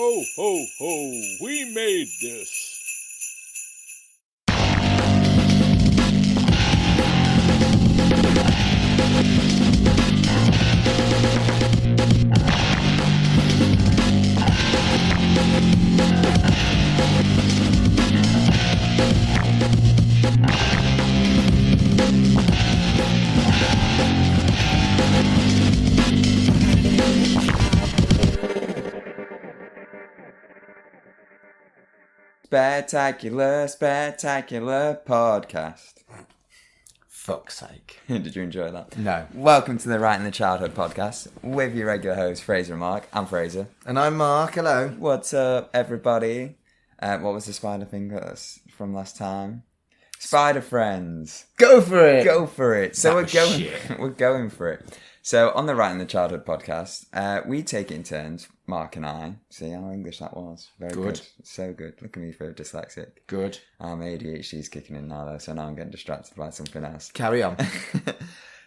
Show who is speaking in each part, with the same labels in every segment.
Speaker 1: Ho, ho, ho, we made this.
Speaker 2: Spectacular podcast.
Speaker 3: Fuck's sake.
Speaker 2: Did you enjoy that?
Speaker 3: No.
Speaker 2: Welcome to the Right in the Childhood podcast with your regular hosts, Fraser and Mark. I'm Fraser.
Speaker 3: And I'm Mark, hello.
Speaker 2: What's up, everybody? What was the spider thing that's from last time? Spider friends.
Speaker 3: Go for it.
Speaker 2: Go for it. So we're going.
Speaker 3: Shit.
Speaker 2: We're going for it. So on the Right in the Childhood podcast, we take it in turns. Mark and I. See how English that was. Very good. So good. Look at me for a dyslexic.
Speaker 3: Good.
Speaker 2: My ADHD's kicking in now though, so now I'm getting distracted by something else.
Speaker 3: Carry on.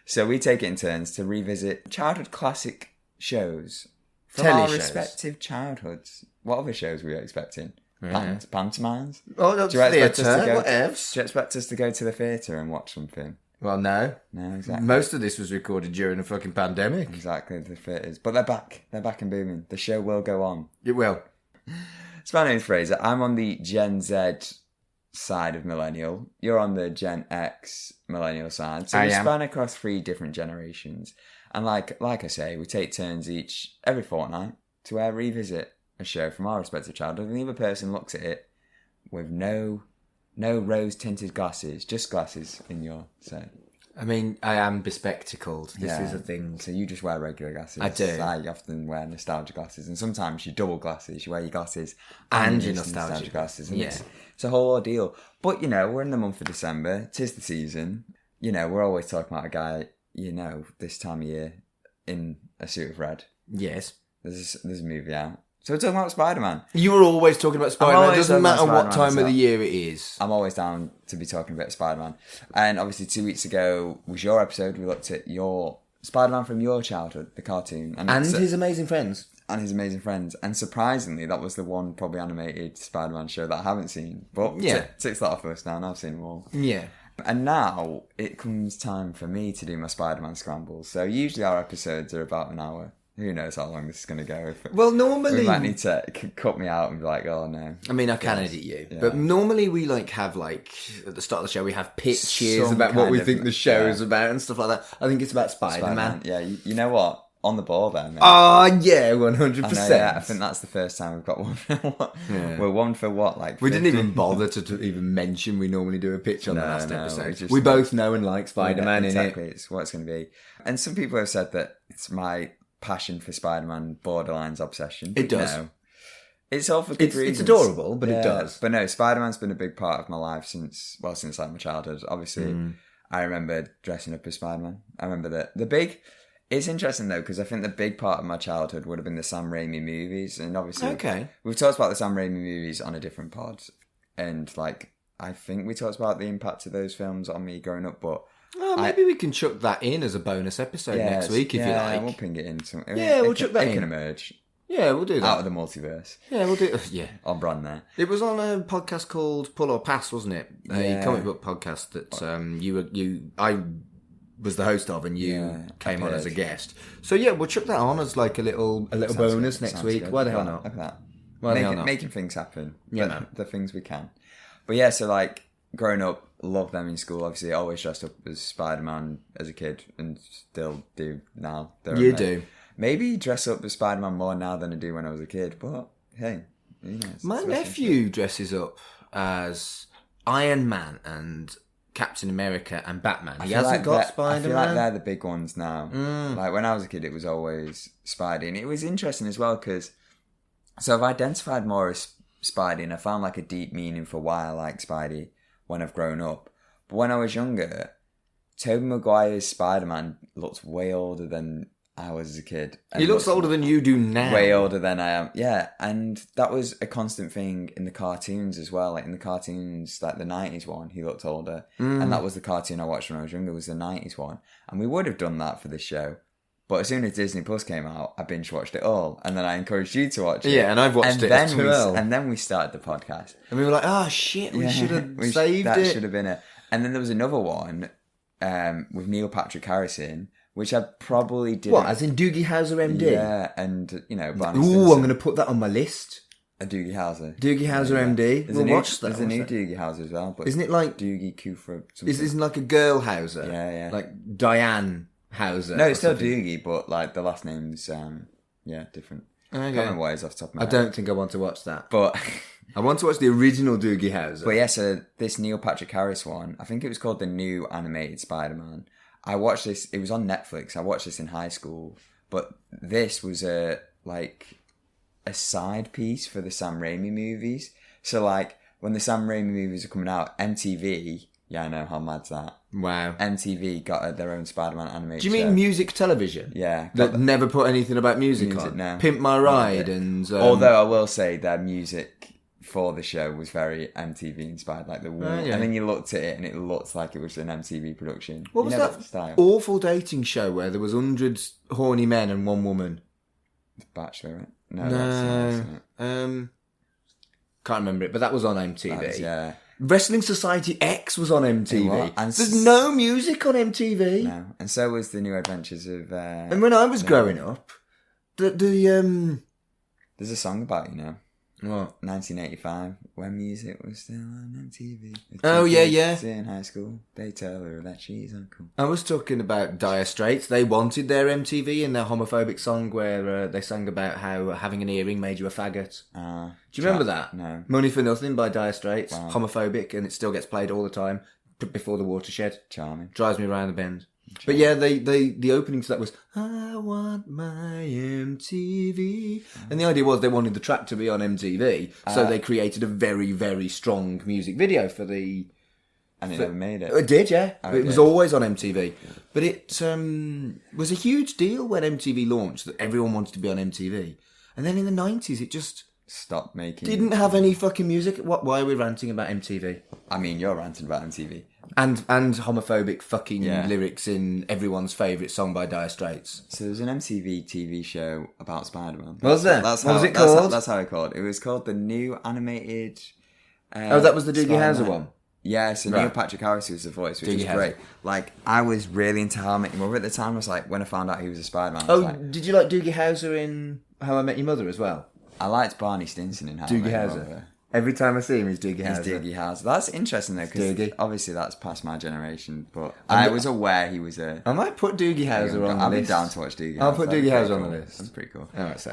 Speaker 2: So we take it in turns to revisit childhood classic shows from
Speaker 3: Telly
Speaker 2: our
Speaker 3: shows.
Speaker 2: respective childhoods. What other shows were you expecting?
Speaker 3: Yeah.
Speaker 2: Pantomimes?
Speaker 3: Oh, that's theatre, whatevs.
Speaker 2: Do you expect us to go to the theatre and watch something?
Speaker 3: Well, no.
Speaker 2: No, exactly.
Speaker 3: Most of this was recorded during a fucking pandemic.
Speaker 2: Exactly, the theatres. But they're back. They're back and booming. The show will go on.
Speaker 3: It will.
Speaker 2: So my name's Fraser. I'm on the Gen Z side of Millennial. You're on the Gen X Millennial side. So we span across 3 different generations. And like I say, we take turns each every fortnight to revisit a show from our respective childhood. And the other person looks at it with no rose-tinted glasses, just glasses in your set.
Speaker 3: I mean, I am bespectacled. This is a thing.
Speaker 2: So you just wear regular glasses.
Speaker 3: I do.
Speaker 2: I often wear nostalgia glasses, and sometimes you double glasses. You wear your glasses
Speaker 3: and
Speaker 2: your
Speaker 3: your nostalgia
Speaker 2: glasses. And
Speaker 3: yeah.
Speaker 2: It's a whole ordeal. But, we're in the month of December. 'Tis the season. We're always talking about a guy, this time of year in a suit of red.
Speaker 3: Yes.
Speaker 2: There's a movie out. So we're talking about Spider-Man.
Speaker 3: You were always talking about Spider-Man. It doesn't matter what time of the year it is.
Speaker 2: I'm always down to be talking about Spider-Man. And obviously 2 weeks ago was your episode. We looked at your Spider-Man from your childhood, the cartoon.
Speaker 3: And his amazing friends.
Speaker 2: And his amazing friends. And surprisingly, that was the one probably animated Spider-Man show that I haven't seen. But ticks that off first now, and I've seen them all.
Speaker 3: Yeah.
Speaker 2: And now it comes time for me to do my Spider-Man scrambles. So usually our episodes are about an hour. Who knows how long this is going to go.
Speaker 3: Well, normally...
Speaker 2: We might need to cut me out and be like, oh, no.
Speaker 3: I mean, I can edit you. Yeah. But normally we, have, at the start of the show, we have pitches about what we think the show is about and stuff like that. I think it's about Spider-Man.
Speaker 2: Yeah, you know what? On the ball there, mate.
Speaker 3: Oh, yeah, 100%.
Speaker 2: I think that's the first time we've got one for what? Yeah. We're one for what,
Speaker 3: We didn't even bother to even mention we normally do a pitch on the last episode. We both know and like Spider-Man in it.
Speaker 2: Exactly, it's what it's going to be. And some people have said that it's my passion for Spider-Man borderlines obsession.
Speaker 3: It does.
Speaker 2: It's all for good reasons.
Speaker 3: It's adorable, but it does.
Speaker 2: But no, Spider-Man's been a big part of my life since my childhood. Obviously, I remember dressing up as Spider-Man. I remember that. It's interesting though, because I think the big part of my childhood would have been the Sam Raimi movies. And obviously, we've talked about the Sam Raimi movies on a different pod. And I think we talked about the impact of those films on me growing up, but
Speaker 3: maybe we can chuck that in as a bonus episode next week if you like.
Speaker 2: Yeah, we'll ping it in.
Speaker 3: We'll chuck that in.
Speaker 2: It can emerge.
Speaker 3: Yeah, we'll do that.
Speaker 2: Out of the multiverse.
Speaker 3: Yeah, we'll do yeah.
Speaker 2: On brand there.
Speaker 3: It was on a podcast called Pull or Pass, wasn't it? A comic book podcast that I was the host of and you came on as a guest. So yeah, we'll chuck that on as a little bonus next week. Why the hell not?
Speaker 2: Look at that.
Speaker 3: Why the hell not?
Speaker 2: Making things happen.
Speaker 3: Yeah, man.
Speaker 2: The things we can. But yeah, so growing up, loved them in school. Obviously, always dressed up as Spider-Man as a kid, and still do now.
Speaker 3: You do.
Speaker 2: Maybe dress up as Spider-Man more now than I do when I was a kid. But hey,
Speaker 3: my nephew dresses up as Iron Man and Captain America and Batman. He hasn't got Spider-Man.
Speaker 2: I feel like they're the big ones now. When I was a kid, it was always Spidey, and it was interesting as well because I've identified more as Spidey, and I found a deep meaning for why I like Spidey when I've grown up. But when I was younger, Tobey Maguire's Spider-Man looked way older than I was as a kid.
Speaker 3: He looks older than you do now.
Speaker 2: Way older than I am. Yeah, and that was a constant thing in the cartoons as well. In the cartoons, the 90s one, he looked older. And that was the cartoon I watched when I was younger, was the 90s one. And we would have done that for this show. But as soon as Disney Plus came out, I binge watched it all, and then I encouraged you to watch it.
Speaker 3: Yeah, and I've watched it as well.
Speaker 2: And then we started the podcast,
Speaker 3: and we were like, "Oh shit, we should have saved it."
Speaker 2: That should have been it. And then there was another one with Neil Patrick Harris in, which I probably didn't.
Speaker 3: What, as in Doogie Howser MD?
Speaker 2: Yeah, and Barney
Speaker 3: Ooh,
Speaker 2: Stinson.
Speaker 3: I'm going to put that on my list.
Speaker 2: A Doogie Howser.
Speaker 3: Doogie Howser MD.
Speaker 2: There's There's a new Doogie Howser as well. But
Speaker 3: isn't it like
Speaker 2: Doogie Kufa?
Speaker 3: Isn't like a girl Howser?
Speaker 2: Yeah.
Speaker 3: Like Diane Howser.
Speaker 2: No, it's still Doogie, but like the last name's different.
Speaker 3: Okay.
Speaker 2: I can't remember what it is off the top of my head.
Speaker 3: I don't think I want to watch that.
Speaker 2: But
Speaker 3: I want to watch the original Doogie Howser.
Speaker 2: But yeah, so this Neil Patrick Harris one, I think it was called The New Animated Spider-Man. I watched this, it was on Netflix. I watched this in high school. But this was a side piece for the Sam Raimi movies. So like, when the Sam Raimi movies are coming out, MTV, yeah, I know, how mad's that?
Speaker 3: Wow.
Speaker 2: MTV got their own Spider-Man animated
Speaker 3: show. Do you mean music television?
Speaker 2: Yeah.
Speaker 3: That never put anything about music on?
Speaker 2: No.
Speaker 3: Pimp My Ride and...
Speaker 2: Although I will say their music for the show was very MTV inspired, like the wall. And then you looked at it and it looked like it was an MTV production.
Speaker 3: What was that
Speaker 2: style?
Speaker 3: Awful dating show where there was hundreds horny men and one woman?
Speaker 2: Bachelor, right?
Speaker 3: No. Can't remember it, but that was on MTV.
Speaker 2: Yeah.
Speaker 3: Wrestling Society X was on MTV.
Speaker 2: And
Speaker 3: there's no music on MTV.
Speaker 2: No, and so was The New Adventures of...
Speaker 3: and when I was growing up, there's
Speaker 2: a song about,
Speaker 3: what?
Speaker 2: 1985, when music was still on MTV.
Speaker 3: Oh, yeah.
Speaker 2: In high school, they tell her that she's uncool.
Speaker 3: I was talking about Dire Straits. They wanted their MTV in their homophobic song where they sang about how having an earring made you a faggot. Do you remember that?
Speaker 2: No.
Speaker 3: Money for Nothing by Dire Straits.
Speaker 2: Wow.
Speaker 3: Homophobic, and it still gets played all the time before the watershed.
Speaker 2: Charming.
Speaker 3: Drives me around the bend. But yeah, the opening to that was I want my MTV, and the idea was they wanted the track to be on MTV, so they created a very, very strong music video for the.
Speaker 2: And it never made it.
Speaker 3: It did, yeah. It was always on MTV, but it was a huge deal when MTV launched that everyone wanted to be on MTV, and then in the 90s it just
Speaker 2: stopped making.
Speaker 3: Didn't have any fucking music. Why are we ranting about MTV?
Speaker 2: I mean, you're ranting about MTV.
Speaker 3: And homophobic fucking lyrics in everyone's favourite song by Dire Straits.
Speaker 2: So there was an MTV TV show about Spider-Man.
Speaker 3: Was there?
Speaker 2: What
Speaker 3: was it called?
Speaker 2: That's how it called. It was called The New Animated...
Speaker 3: that was the Doogie Howser one?
Speaker 2: Yeah, so Neil Patrick Harris was the voice, which was great. Like, I was really into How I Met Your Mother at the time. I was like, when I found out he was a Spider-Man,
Speaker 3: did you like Doogie Howser in How I Met Your Mother as well?
Speaker 2: I liked Barney Stinson in How I Met Your Mother.
Speaker 3: Every time I see him, he's Doogie Howser.
Speaker 2: He's Doogie Howser. That's interesting, though, because obviously that's past my generation, but I was aware he was a...
Speaker 3: I might put Doogie Howser on the list.
Speaker 2: I'll be down to watch Doogie Howser.
Speaker 3: I'll put Doogie Howser on the list.
Speaker 2: That's pretty cool.
Speaker 3: All right, so.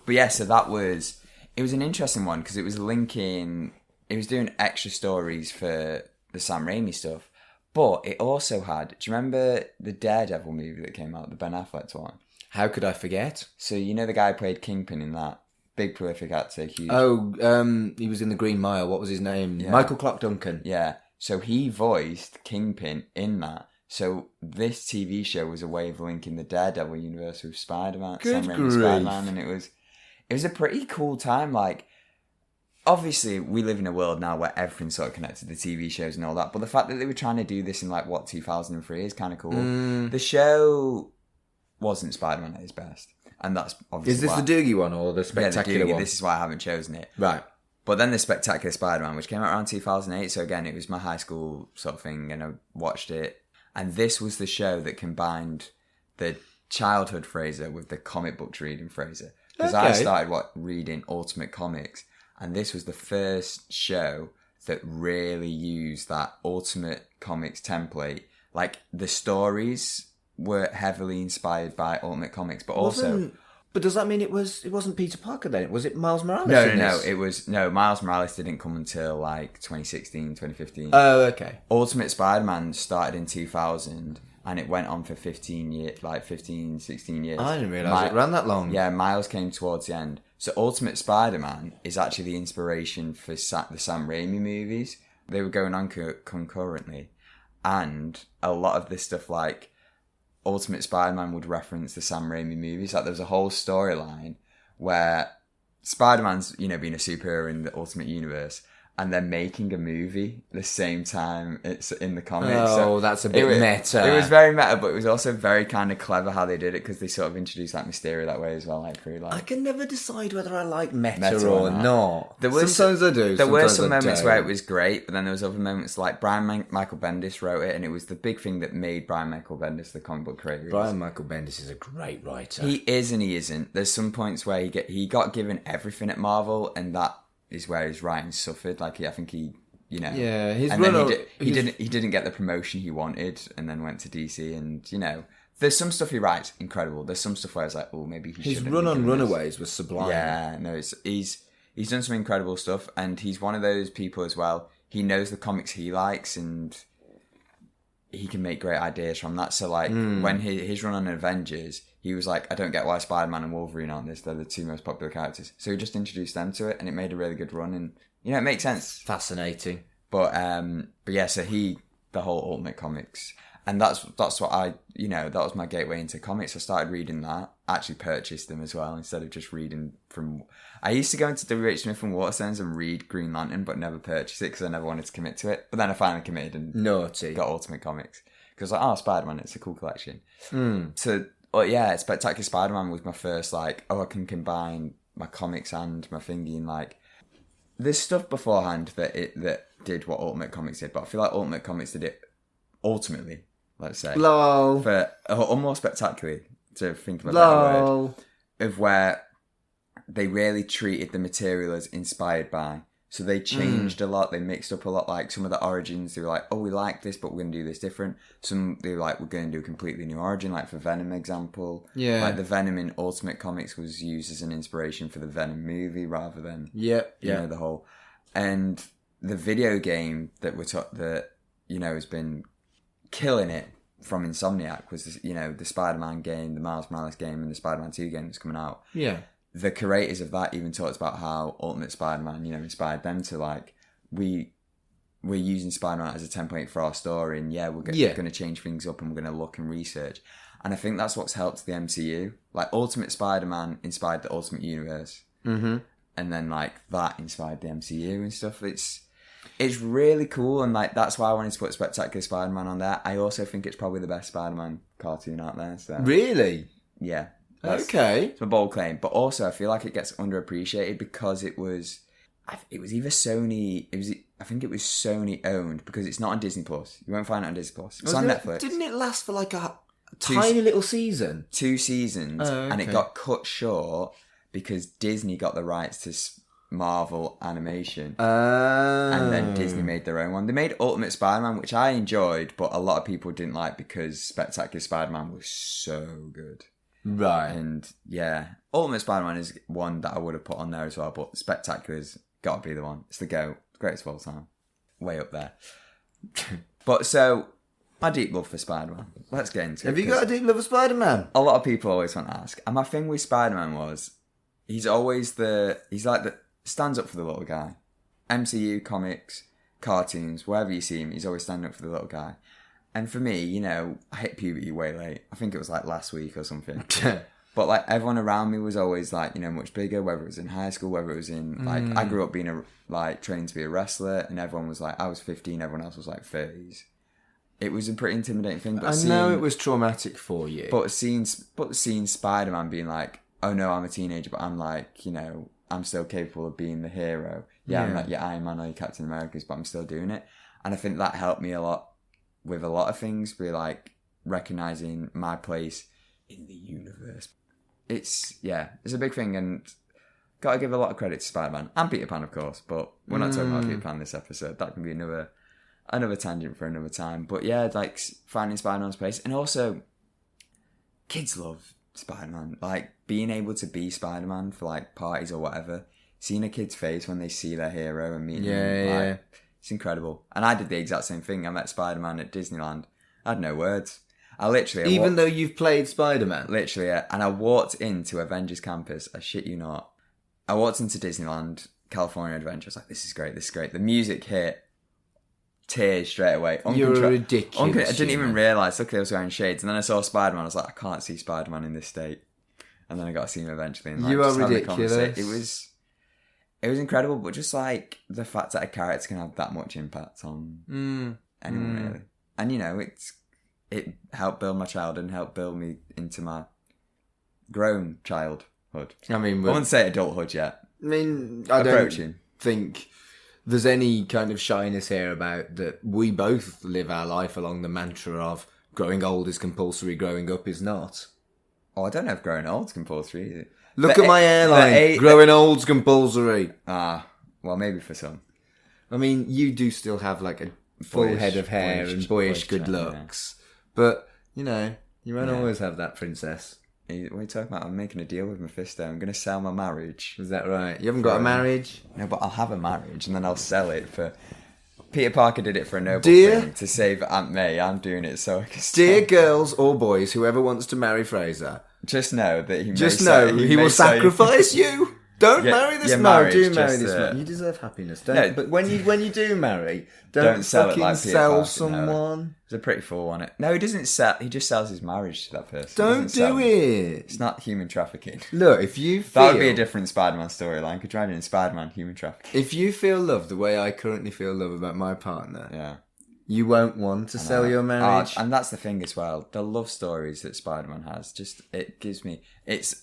Speaker 2: But yeah, so that was... It was an interesting one, because it was linking... It was doing extra stories for the Sam Raimi stuff, but it also had... Do you remember the Daredevil movie that came out, the Ben Affleck one?
Speaker 3: How could I forget?
Speaker 2: So you know the guy who played Kingpin in that? Big prolific actor, huge.
Speaker 3: He was in The Green Mile. What was his name? Yeah. Michael Clark Duncan.
Speaker 2: Yeah. So he voiced Kingpin in that. So this TV show was a way of linking the Daredevil universe with Spider-Man, Sam Raimi's Spider-Man, and it was a pretty cool time. Like, obviously, we live in a world now where everything's sort of connected to TV shows and all that. But the fact that they were trying to do this in 2003 is kind of cool. The show wasn't Spider-Man at his best. And that's obviously
Speaker 3: Is this the Doogie one or the Spectacular one?
Speaker 2: This is why I haven't chosen it.
Speaker 3: Right.
Speaker 2: But then the Spectacular Spider-Man, which came out around 2008. So again, it was my high school sort of thing, and I watched it. And this was the show that combined the childhood Fraser with the comic books reading Fraser. Because I started reading Ultimate Comics. And this was the first show that really used that Ultimate Comics template. Like, the stories were heavily inspired by Ultimate Comics, but
Speaker 3: But does that mean it wasn't Peter Parker then? Was it Miles Morales?
Speaker 2: No. Miles Morales didn't come until 2016, 2015.
Speaker 3: Oh, okay.
Speaker 2: Ultimate Spider-Man started in 2000, and it went on for 15 years, 16 years.
Speaker 3: I didn't realise it ran that long.
Speaker 2: Yeah, Miles came towards the end. So Ultimate Spider-Man is actually the inspiration for the Sam Raimi movies. They were going on concurrently, and a lot of this stuff Ultimate Spider-Man would reference the Sam Raimi movies. Like, there was a whole storyline where Spider-Man's, being a superhero in the Ultimate Universe, and they're making a movie the same time it's in the comics.
Speaker 3: Oh,
Speaker 2: so
Speaker 3: that's a bit meta.
Speaker 2: It was very meta, but it was also very kind of clever how they did it, because they sort of introduced like Mysterio that way as well, like through like.
Speaker 3: I can never decide whether I like meta or not.
Speaker 2: Sometimes
Speaker 3: I do.
Speaker 2: There were some moments where it was great, but then there was other moments like Michael Bendis wrote it, and it was the big thing that made Brian Michael Bendis the comic book creator.
Speaker 3: Brian Michael Bendis is a great writer.
Speaker 2: He is and he isn't. There's some points where he got given everything at Marvel, and that is where his writing suffered. Like I think he. You know,
Speaker 3: yeah, he
Speaker 2: didn't get the promotion he wanted, and then went to DC. And you know, there's some stuff he writes incredible. There's some stuff where it's like, oh, maybe he. His
Speaker 3: run on Runaways was sublime.
Speaker 2: Yeah, no, he's done some incredible stuff, and he's one of those people as well. He knows the comics he likes, and he can make great ideas from that. So like when his run on Avengers, he was like, I don't get why Spider-Man and Wolverine aren't this. They're the two most popular characters. So he just introduced them to it, and it made a really good run. And you know, it makes sense.
Speaker 3: Fascinating.
Speaker 2: But yeah, so the whole Ultimate Comics, and that's what that was my gateway into comics. I started reading that, actually purchased them as well, instead of just reading from. I used to go into W.H. Smith and Waterstones and read Green Lantern, but never purchase it because I never wanted to commit to it. But then I finally committed and got Ultimate Comics, because like, oh, Spider-Man, it's a cool collection. So, yeah, Spectacular Spider-Man was my first like, I can combine my comics and my thingy, and like. There's stuff beforehand that did what Ultimate Comics did, but I feel like Ultimate Comics did it ultimately, let's say. Or more spectacularly, to think of a better word, of where they really treated the material as inspired by. So they changed a lot, they mixed up a lot, like some of the origins, they were like, oh, we like this, but we're going to do this different. Some, they were like, we're going to do a completely new origin, like for Venom example. Yeah. Like the Venom in Ultimate Comics was used as an inspiration for the Venom movie rather than, you know, the whole. And the video game that has been killing it from Insomniac was, you know, the Spider-Man game, the Miles Morales game, and the Spider-Man 2 game that's coming out. Yeah. The creators of that even talked about how Ultimate Spider-Man, you know, inspired them to like, we're using Spider-Man as a template for our story, and we're going to change things up, and we're going to look and research. And I think that's what's helped the MCU. Like Ultimate Spider-Man inspired the Ultimate Universe, and then like that inspired the MCU and stuff. It's really cool, and like that's why I wanted to put Spectacular Spider-Man on there. I also think it's probably the best Spider-Man cartoon out there. So
Speaker 3: really,
Speaker 2: yeah.
Speaker 3: It's
Speaker 2: a bold claim, but also I feel like it gets underappreciated because it was either Sony. I think it was Sony owned, because it's not on Disney Plus. You won't find it on Disney Plus. It's on Netflix.
Speaker 3: Didn't it last for like a tiny little season? 2
Speaker 2: seasons, and it got cut short because Disney got the rights to Marvel animation, and then Disney made their own one. They made Ultimate Spider-Man, which I enjoyed, but a lot of people didn't like because Spectacular Spider-Man was so good.
Speaker 3: Right.
Speaker 2: And yeah, Ultimate Spider-Man is one that I would have put on there as well, but Spectacular's got to be the one. It's the GOAT. Greatest of all time. Way up there. But so, my deep love for Spider-Man. Let's get into it.
Speaker 3: Have you got a deep love for Spider-Man?
Speaker 2: A lot of people always want to ask. And my thing with Spider-Man was, he's stands up for the little guy. MCU, comics, cartoons, wherever you see him, he's always standing up for the little guy. And for me, you know, I hit puberty way late. I think it was like last week or something. But like everyone around me was always like, you know, much bigger, whether it was in high school, whether it was in like, I grew up being training to be a wrestler, and everyone was like, I was 15, everyone else was like 30s. It was a pretty intimidating thing. But
Speaker 3: I know it was traumatic for you.
Speaker 2: But seeing Spider-Man being like, oh no, I'm a teenager, but I'm like, you know, I'm still capable of being the hero. Yeah. I'm like your Iron Man or your Captain America's, but I'm still doing it. And I think that helped me a lot with a lot of things, be like recognizing my place in the universe. It's a big thing, and gotta give a lot of credit to Spider-Man and Peter Pan, of course, but we're not talking about Peter Pan this episode. That can be another tangent for another time. But yeah, like finding Spider-Man's place, and also kids love Spider-Man. Like being able to be Spider-Man for like parties or whatever, seeing a kid's face when they see their hero and meeting him, it's incredible. And I did the exact same thing. I met Spider-Man at Disneyland. I had no words.
Speaker 3: Even though you've played Spider-Man?
Speaker 2: Literally, yeah. And I walked into Avengers Campus. I shit you not. I walked into Disneyland, California Adventure. I was like, this is great. The music hit. Tears straight away.
Speaker 3: You're ridiculous.
Speaker 2: I didn't even realise. Luckily, I was wearing shades. And then I saw Spider-Man. I was like, I can't see Spider-Man in this state. And then I got to see him eventually. And,
Speaker 3: you are ridiculous.
Speaker 2: It was incredible, but just like the fact that a character can have that much impact on anyone, really. And, you know, it helped build my childhood and helped build me into my grown childhood. I mean, I wouldn't say adulthood yet.
Speaker 3: I mean, I don't think there's any kind of shyness here about that. We both live our life along the mantra of growing old is compulsory, growing up is not.
Speaker 2: Oh, I don't know if growing old is compulsory either.
Speaker 3: Look at my hairline. Growing old's compulsory.
Speaker 2: Well, maybe for some.
Speaker 3: I mean, you do still have like a full head of hair and boyish good looks. Yeah. But, you know, you won't always have that, princess.
Speaker 2: What are you talking about? I'm making a deal with Mephisto. I'm going to sell my marriage.
Speaker 3: Is that right? You haven't got a marriage?
Speaker 2: No, but I'll have a marriage and then I'll sell it for... Peter Parker did it for a noble thing to save Aunt May. I'm doing it so I can...
Speaker 3: Dear girls or boys, whoever wants to marry Fraser...
Speaker 2: Just know that
Speaker 3: he will sacrifice you. Don't marry this man. Do marry this man. You deserve happiness. Don't. No, but when you do marry, don't sell it like sell someone. No.
Speaker 2: It's a pretty fool on it. No, he doesn't sell. He just sells his marriage to that person.
Speaker 3: Don't do it.
Speaker 2: It's not human trafficking.
Speaker 3: Look, if you feel...
Speaker 2: That would be a different Spider-Man storyline. Could try doing Spider-Man human trafficking.
Speaker 3: If you feel love the way I currently feel love about my partner, you won't want to sell your marriage.
Speaker 2: And that's the thing as well. The love stories that Spider-Man has, it gives me... It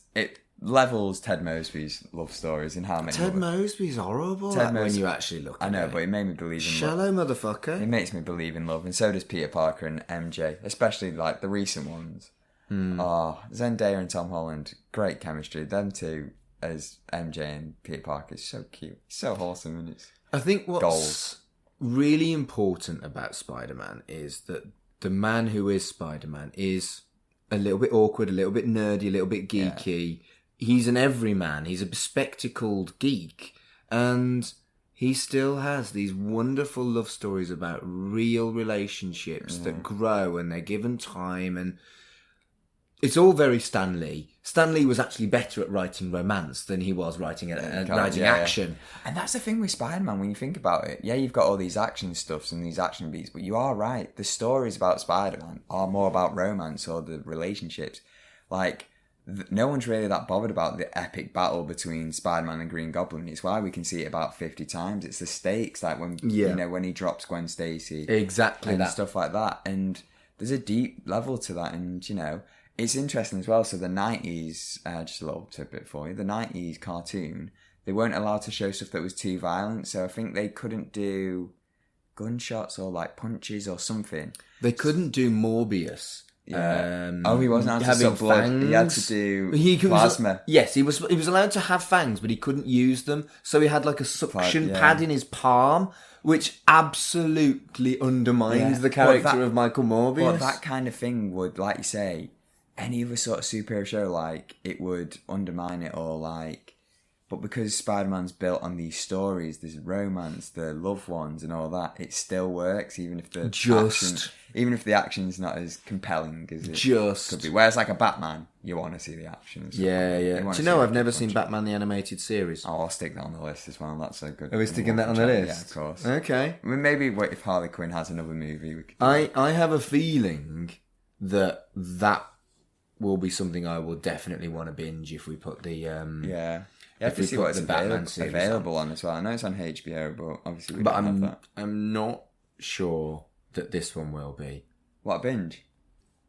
Speaker 2: levels Ted Mosby's love stories in how many...
Speaker 3: Ted Mosby's horrible when you actually look at it.
Speaker 2: I know, but it made me believe in
Speaker 3: Shallow
Speaker 2: love.
Speaker 3: Motherfucker.
Speaker 2: It makes me believe in love, and so does Peter Parker and MJ, especially like the recent ones. Zendaya and Tom Holland, great chemistry. Them two as MJ and Peter Parker is so cute. It's so wholesome, and it's
Speaker 3: I think what's really important about Spider-Man is that the man who is Spider-Man is a little bit awkward, a little bit nerdy, a little bit geeky. Yeah. He's an everyman. He's a bespectacled geek. And he still has these wonderful love stories about real relationships that grow and they're given time. And it's all very Stan Lee. Stan Lee was actually better at writing romance than he was writing action.
Speaker 2: And that's the thing with Spider-Man when you think about it. Yeah, you've got all these action stuffs and these action beats, but you are right. The stories about Spider-Man are more about romance or the relationships. Like... No one's really that bothered about the epic battle between Spider-Man and Green Goblin. It's why we can see it about 50 times. It's the stakes, like when when he drops Gwen Stacy, and stuff like that. And there's a deep level to that. And you know, it's interesting as well. So the 90s, just a little tidbit for you. The 90s cartoon, they weren't allowed to show stuff that was too violent. So I think they couldn't do gunshots or like punches or something.
Speaker 3: They couldn't do Morbius.
Speaker 2: Yeah. He wasn't allowed to suck blood. He had to do plasma.
Speaker 3: Yes, he was allowed to have fangs, but he couldn't use them. So he had like a suction pad in his palm, which absolutely undermines the character of Michael Morbius.
Speaker 2: Well, that kind of thing would, like you say, any other sort of superhero show, like, it would undermine it or like... But because Spider-Man's built on these stories, there's romance, the loved ones and all that, it still works, even if the action's not as compelling as it could be. Whereas like a Batman, you want to see the action.
Speaker 3: Yeah. Do you know I've never seen Batman the Animated Series?
Speaker 2: Oh, I'll stick that on the list as well. That's a good...
Speaker 3: Are we sticking that on the list?
Speaker 2: Yeah, of course.
Speaker 3: Okay.
Speaker 2: I mean, maybe if Harley Quinn has another movie, we could...
Speaker 3: I have a feeling that will be something I will definitely want to binge if we put the...
Speaker 2: You have to see what it's available on as well. I know it's on HBO, but obviously we don't have that.
Speaker 3: I'm not sure that this one will be.
Speaker 2: What, binge?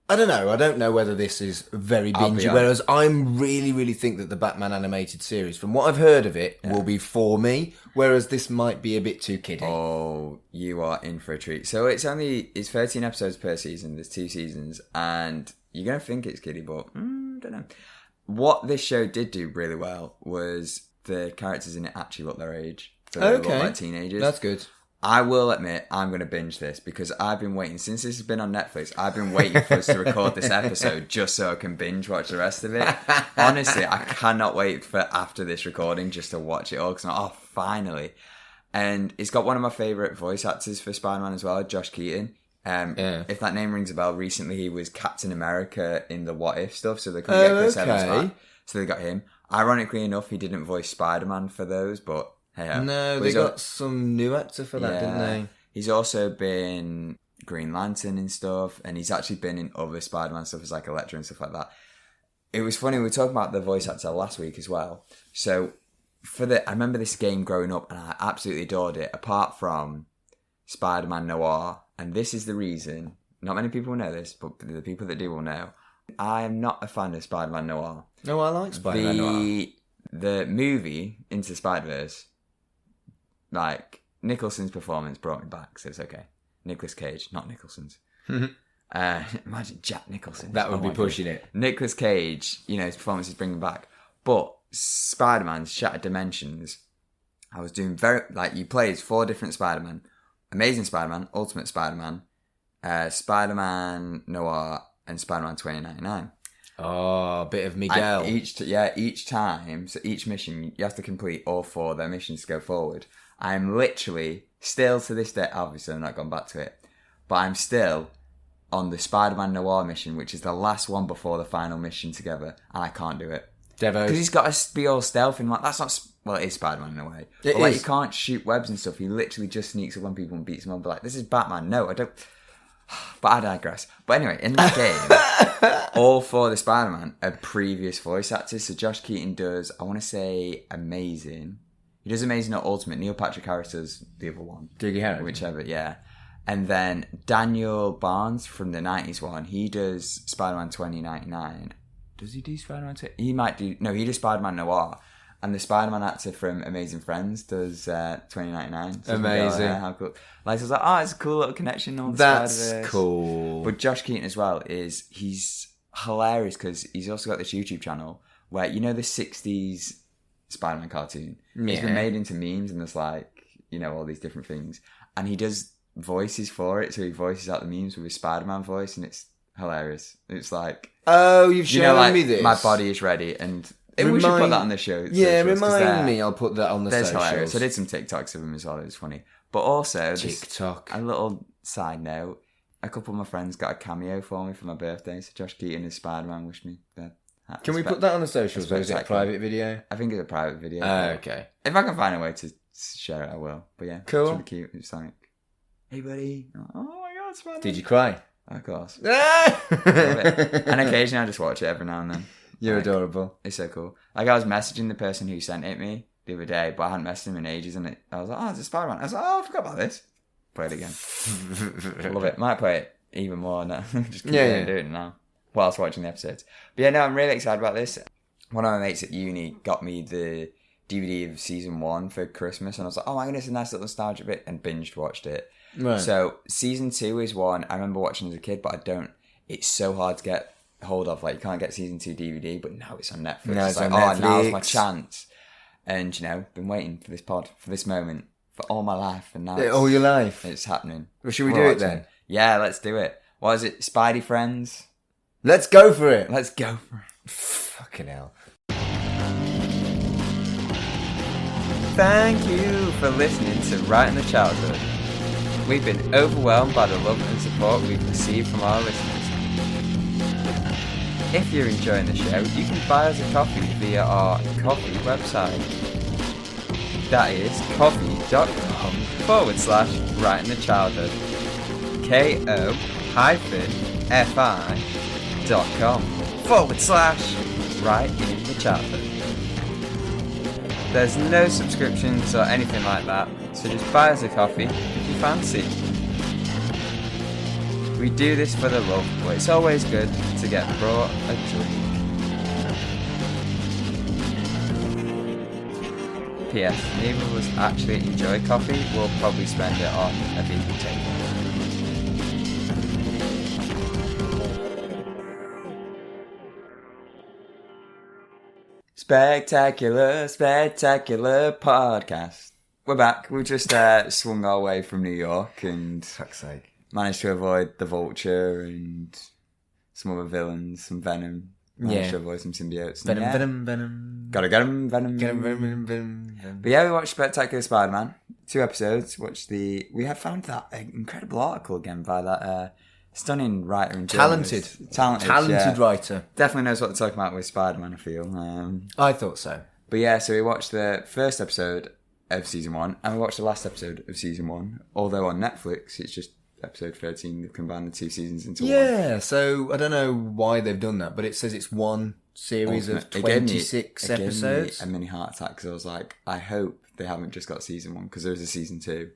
Speaker 3: I don't know. I don't know whether this is very bingey, whereas I really, really think that the Batman animated series, from what I've heard of it, will be for me, whereas this might be a bit too kiddie.
Speaker 2: Oh, you are in for a treat. So it's 13 episodes per season. There's 2 seasons, and you're going to think it's kiddie, but I don't know. What this show did do really well was the characters in it actually look their age. So they look like teenagers.
Speaker 3: That's good.
Speaker 2: I will admit I'm going to binge this because I've been waiting. Since this has been on Netflix, I've been waiting for us to record this episode just so I can binge watch the rest of it. Honestly, I cannot wait for after this recording just to watch it all because finally. And it's got one of my favourite voice actors for Spider-Man as well, Josh Keaton. If that name rings a bell, recently he was Captain America in the What If stuff, so they couldn't get Chris Evans back, so they got him. Ironically enough, he didn't voice Spider-Man for those, but hey,
Speaker 3: they got some new actor for that, didn't they?
Speaker 2: He's also been Green Lantern and stuff, and he's actually been in other Spider-Man stuff as like Electro and stuff like that. It was funny, we were talking about the voice actor last week as well. So I remember this game growing up and I absolutely adored it, apart from Spider-Man Noir. And this is the reason, not many people know this, but the people that do will know. I am not a fan of Spider-Man Noir.
Speaker 3: No, I like Spider-Man Noir.
Speaker 2: The movie, Into the Spider-Verse, like, Nicholson's performance brought me back, so it's okay. Nicolas Cage, not Nicholson's. Imagine Jack Nicholson.
Speaker 3: That would be pushing it.
Speaker 2: Nicolas Cage, his performance is bringing back. But Spider-Man's Shattered Dimensions, I was doing you play as 4 different Spider-Man. Amazing Spider-Man, Ultimate Spider-Man, Spider-Man Noir, and Spider-Man 2099.
Speaker 3: Oh, a bit of Miguel.
Speaker 2: And each time, so each mission, you have to complete all 4 of their missions to go forward. I'm literally, still to this day, obviously I've not gone back to it, but I'm still on the Spider-Man Noir mission, which is the last one before the final mission together, and I can't do it.
Speaker 3: Devo.
Speaker 2: Because he's got to be all stealthy, and that's not... Well, it is Spider-Man in a way.
Speaker 3: It
Speaker 2: but
Speaker 3: is.
Speaker 2: You can't shoot webs and stuff. He literally just sneaks up on people and beats them up. But this is Batman. No, I don't... But I digress. But anyway, in that game, all 4 of the Spider-Man are previous voice actors. So Josh Keaton does, I want to say, Amazing. He does Amazing or Ultimate. Neil Patrick Harris does the other one.
Speaker 3: Dougie Harris.
Speaker 2: Whichever, yeah. And then Daniel Barnes from the 90s one, he does Spider-Man 2099. Does he do Spider-Man 2? He might do... No, he does Spider-Man Noir. And the Spider-Man actor from Amazing Friends does 2099. So
Speaker 3: amazing.
Speaker 2: How cool. I was like, it's a cool little connection on the
Speaker 3: That's
Speaker 2: Spider-Verse.
Speaker 3: Cool.
Speaker 2: But Josh Keaton as well he's hilarious because he's also got this YouTube channel where, the 60s Spider-Man cartoon. Yeah. It's been made into memes and there's all these different things. And he does voices for it. So he voices out the memes with his Spider-Man voice and it's hilarious. It's like...
Speaker 3: Oh, you've shown me this.
Speaker 2: My body is ready and... we should put that on the show.
Speaker 3: Yeah, remind me. I'll put that on the socials.
Speaker 2: Hilarious. I did some TikToks of him as well. It was funny. But also,
Speaker 3: TikTok.
Speaker 2: A little side note. A couple of my friends got a cameo for me for my birthday. So Josh Keaton as Spider-Man wished me the...
Speaker 3: Can we put that on the socials or is it a private video?
Speaker 2: I think it's a private video.
Speaker 3: Okay.
Speaker 2: If I can find a way to share it, I will. But yeah,
Speaker 3: cool.
Speaker 2: It's really cute. It's like, hey buddy. Oh my God, Spider-Man.
Speaker 3: Did you cry?
Speaker 2: Of course. And occasionally I just watch it every now and then.
Speaker 3: You're adorable.
Speaker 2: It's so cool. I was messaging the person who sent it me the other day, but I hadn't messaged him in ages, and I was like, it's a Spider-Man. I was like, I forgot about this. Play it again. Love it. Might play it even more now. Just keep doing it now whilst watching the episodes. But yeah, no, I'm really excited about this. One of my mates at uni got me the DVD of season 1 for Christmas, and I was like, oh my goodness, a nice little nostalgia bit, and binged watched it.
Speaker 3: Right.
Speaker 2: So season 2 is one I remember watching as a kid, but it's so hard to get hold of. You can't get season 2 DVD, but now it's on Netflix.
Speaker 3: No, it's on Netflix.
Speaker 2: Now's my chance. And been waiting for this pod, for this moment, for all my life, and now
Speaker 3: all your life.
Speaker 2: It's happening.
Speaker 3: Well, should we do it then?
Speaker 2: Yeah, let's do it. What is it? Spidey Friends?
Speaker 3: Let's go for it.
Speaker 2: Let's go for it.
Speaker 3: Fucking hell.
Speaker 2: Thank you for listening to Right in the Childhood. We've been overwhelmed by the love and support we've received from our listeners. If you're enjoying the show, you can buy us a coffee via our coffee website. That is coffee.com/Right in the Childhood. KOFI.com/Right in the Childhood. There's no subscriptions or anything like that, so just buy us a coffee if you fancy. We do this for the love, but it's always good to get brought a drink. P.S. Neither of us actually enjoy coffee, we'll probably spend it on a vegan table. Spectacular podcast. We're back. We just swung our way from New York and
Speaker 3: fuck's sake.
Speaker 2: Managed to avoid the Vulture and some other villains, some Venom. Managed to avoid some symbiotes.
Speaker 3: Venom.
Speaker 2: Gotta get them, Venom. But yeah, we watched Spectacular Spider-Man. 2 episodes. We had found that incredible article again by that stunning writer and journalist. Talented
Speaker 3: writer.
Speaker 2: Definitely knows what they're talking about with Spider-Man, I feel.
Speaker 3: I thought so.
Speaker 2: But yeah, so we watched the first episode of season 1 and we watched the last episode of season 1. Although on Netflix, it's just episode 13. They've combined the 2 seasons into one.
Speaker 3: Yeah, so I don't know why they've done that, but it says it's one series of 26 episodes.
Speaker 2: It gave me a mini heart attack because I was like, I hope they haven't just got season 1 because there is a season 2.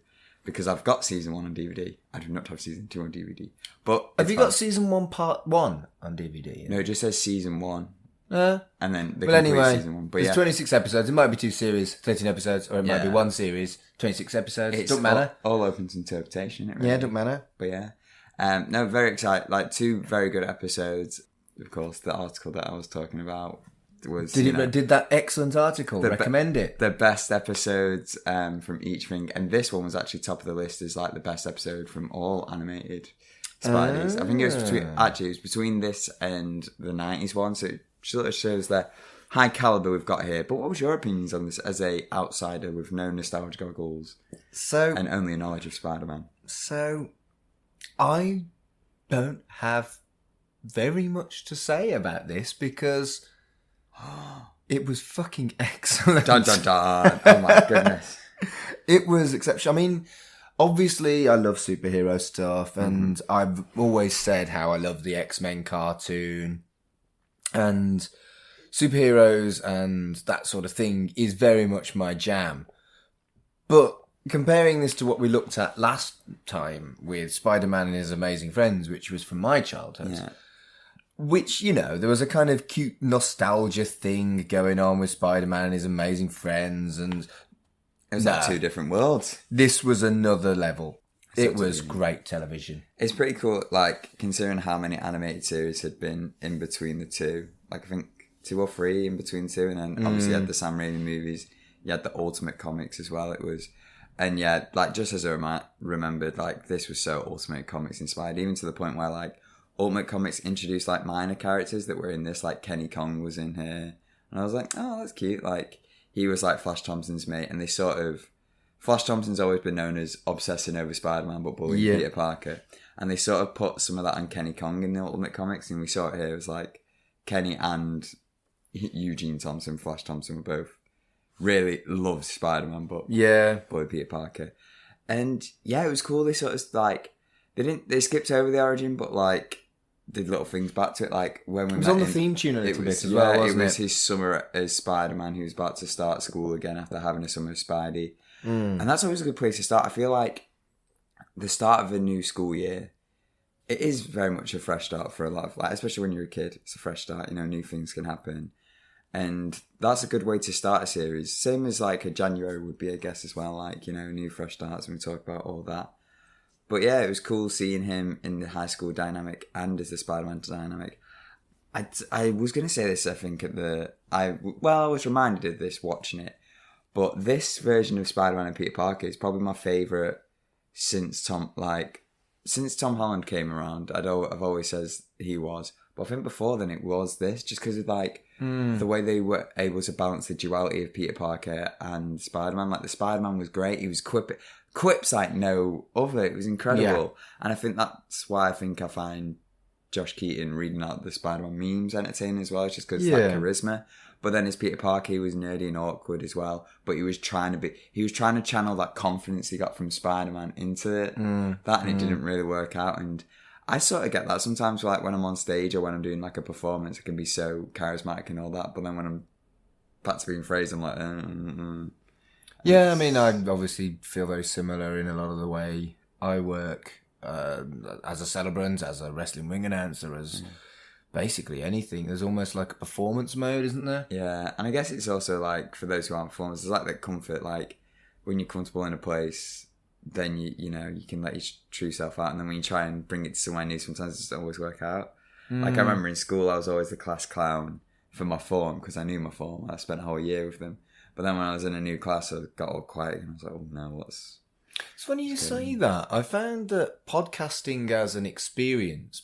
Speaker 2: Because I've got season 1 on DVD. I do not have season 2 on DVD. But
Speaker 3: have you got season 1 part 1 on DVD?
Speaker 2: No, it just says season 1. And then the season 1. But
Speaker 3: there's 26 episodes. It might be 2 series, 13 episodes, or it might be 1 series, 26 episodes. It doesn't matter.
Speaker 2: All open to interpretation. It
Speaker 3: really doesn't matter.
Speaker 2: But yeah. No, very excited. Like 2 very good episodes. Of course, the article that I was talking about was...
Speaker 3: Did that excellent article recommend it?
Speaker 2: The best episodes from each thing. And this one was actually top of the list as like the best episode from all animated Spideys. I think it was between this and the 90s one. So it sort of shows the high caliber we've got here. But what was your opinions on this as a outsider with no nostalgia goggles and only a knowledge of Spider-Man?
Speaker 3: So I don't have very much to say about this because it was fucking excellent.
Speaker 2: Dun dun dun. Oh my goodness.
Speaker 3: It was exceptional. I mean, obviously I love superhero stuff and I've always said how I love the X-Men cartoon and superheroes and that sort of thing is very much my jam. But comparing this to what we looked at last time with Spider-Man and His Amazing Friends, which was from my childhood, which, you know, there was a kind of cute nostalgia thing going on with Spider-Man and His Amazing Friends, and
Speaker 2: it was like 2 different worlds.
Speaker 3: This was another level. It was great television.
Speaker 2: It's pretty cool, like, considering how many animated series had been in between the 2. Like, I think 2 or 3 in between 2, and then obviously you had the Sam Raimi movies, you had the Ultimate Comics as well. It was, and yeah, like, just as I remembered, like, this was so Ultimate Comics inspired, even to the point where, like, Ultimate Comics introduced, like, minor characters that were in this, like, Kenny Kong was in here, and I was like, oh, that's cute. Like, he was, like, Flash Thompson's mate, and they sort of, Flash Thompson's always been known as obsessing over Spider-Man but bullying Peter Parker, and they sort of put some of that on Kenny Kong in the Ultimate Comics, and we saw it here. It was like Kenny and Eugene Thompson, Flash Thompson, were both really loved Spider-Man but bullied Peter Parker. And yeah, it was cool. They sort of like they skipped over the origin, but like did little things back to it. Like when we
Speaker 3: it was on the theme tune a little bit as well, wasn't it?
Speaker 2: It was his summer as Spider-Man. He was about to start school again after having a summer as Spidey. And that's always a good place to start. I feel like the start of a new school year, it is very much a fresh start for a lot of, like, especially when you're a kid, it's a fresh start, you know, new things can happen. And that's a good way to start a series. Same as like a January would be, I guess, as well, like, you know, new fresh starts, and we talk about all that. But yeah, it was cool seeing him in the high school dynamic and as the Spider-Man dynamic. I was going to say this, I think, I was reminded of this watching it. But this version of Spider-Man and Peter Parker is probably my favourite since Tom Holland came around. I've always said he was. But I think before then it was this, just because of like the way they were able to balance the duality of Peter Parker and Spider-Man. Like the Spider-Man was great. He was quips like no other. It was incredible. Yeah. And I think that's why I find Josh Keaton reading out the Spider-Man memes entertaining as well. It's just because it's like charisma. But then as Peter Parker, he was nerdy and awkward as well. But he was trying to channel that confidence he got from Spider-Man into that, and it didn't really work out. And I sort of get that sometimes, like when I'm on stage or when I'm doing like a performance, it can be so charismatic and all that. But then when I'm back to being Fraser, I'm like,
Speaker 3: Yeah, I mean, I obviously feel very similar in a lot of the way I work as a celebrant, as a wrestling ring announcer, as basically anything. There's almost like a performance mode, isn't there?
Speaker 2: Yeah, and I guess it's also like, for those who aren't performers, there's like that comfort, like when you're comfortable in a place, then you know, you can let your true self out, and then when you try and bring it to somewhere new, sometimes it doesn't always work out. Like I remember in school, I was always the class clown for my form, because I knew my form. I spent a whole year with them. But then when I was in a new class, I got all quiet, and I was like, oh no, what's...
Speaker 3: It's funny you say that. I found that podcasting as an experience,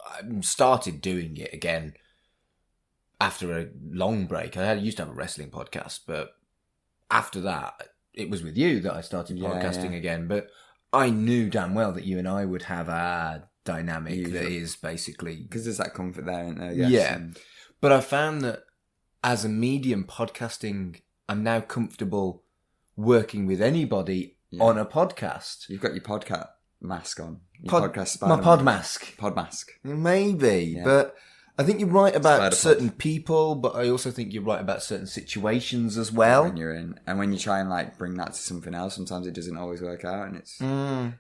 Speaker 3: I started doing it again after a long break. I used to have a wrestling podcast, but after that, it was with you that I started podcasting again. But I knew damn well that you and I would have a dynamic that is basically...
Speaker 2: Because there's that comfort there, isn't there?
Speaker 3: Yeah. But I found that as a medium, podcasting, I'm now comfortable working with anybody on a podcast.
Speaker 2: You've got your podcast mask on.
Speaker 3: My pod mask.
Speaker 2: Pod mask.
Speaker 3: Maybe. Yeah. But I think you're right about certain people, but I also think you're right about certain situations as well.
Speaker 2: When you're in, and when you try and like bring that to something else, sometimes it doesn't always work out, and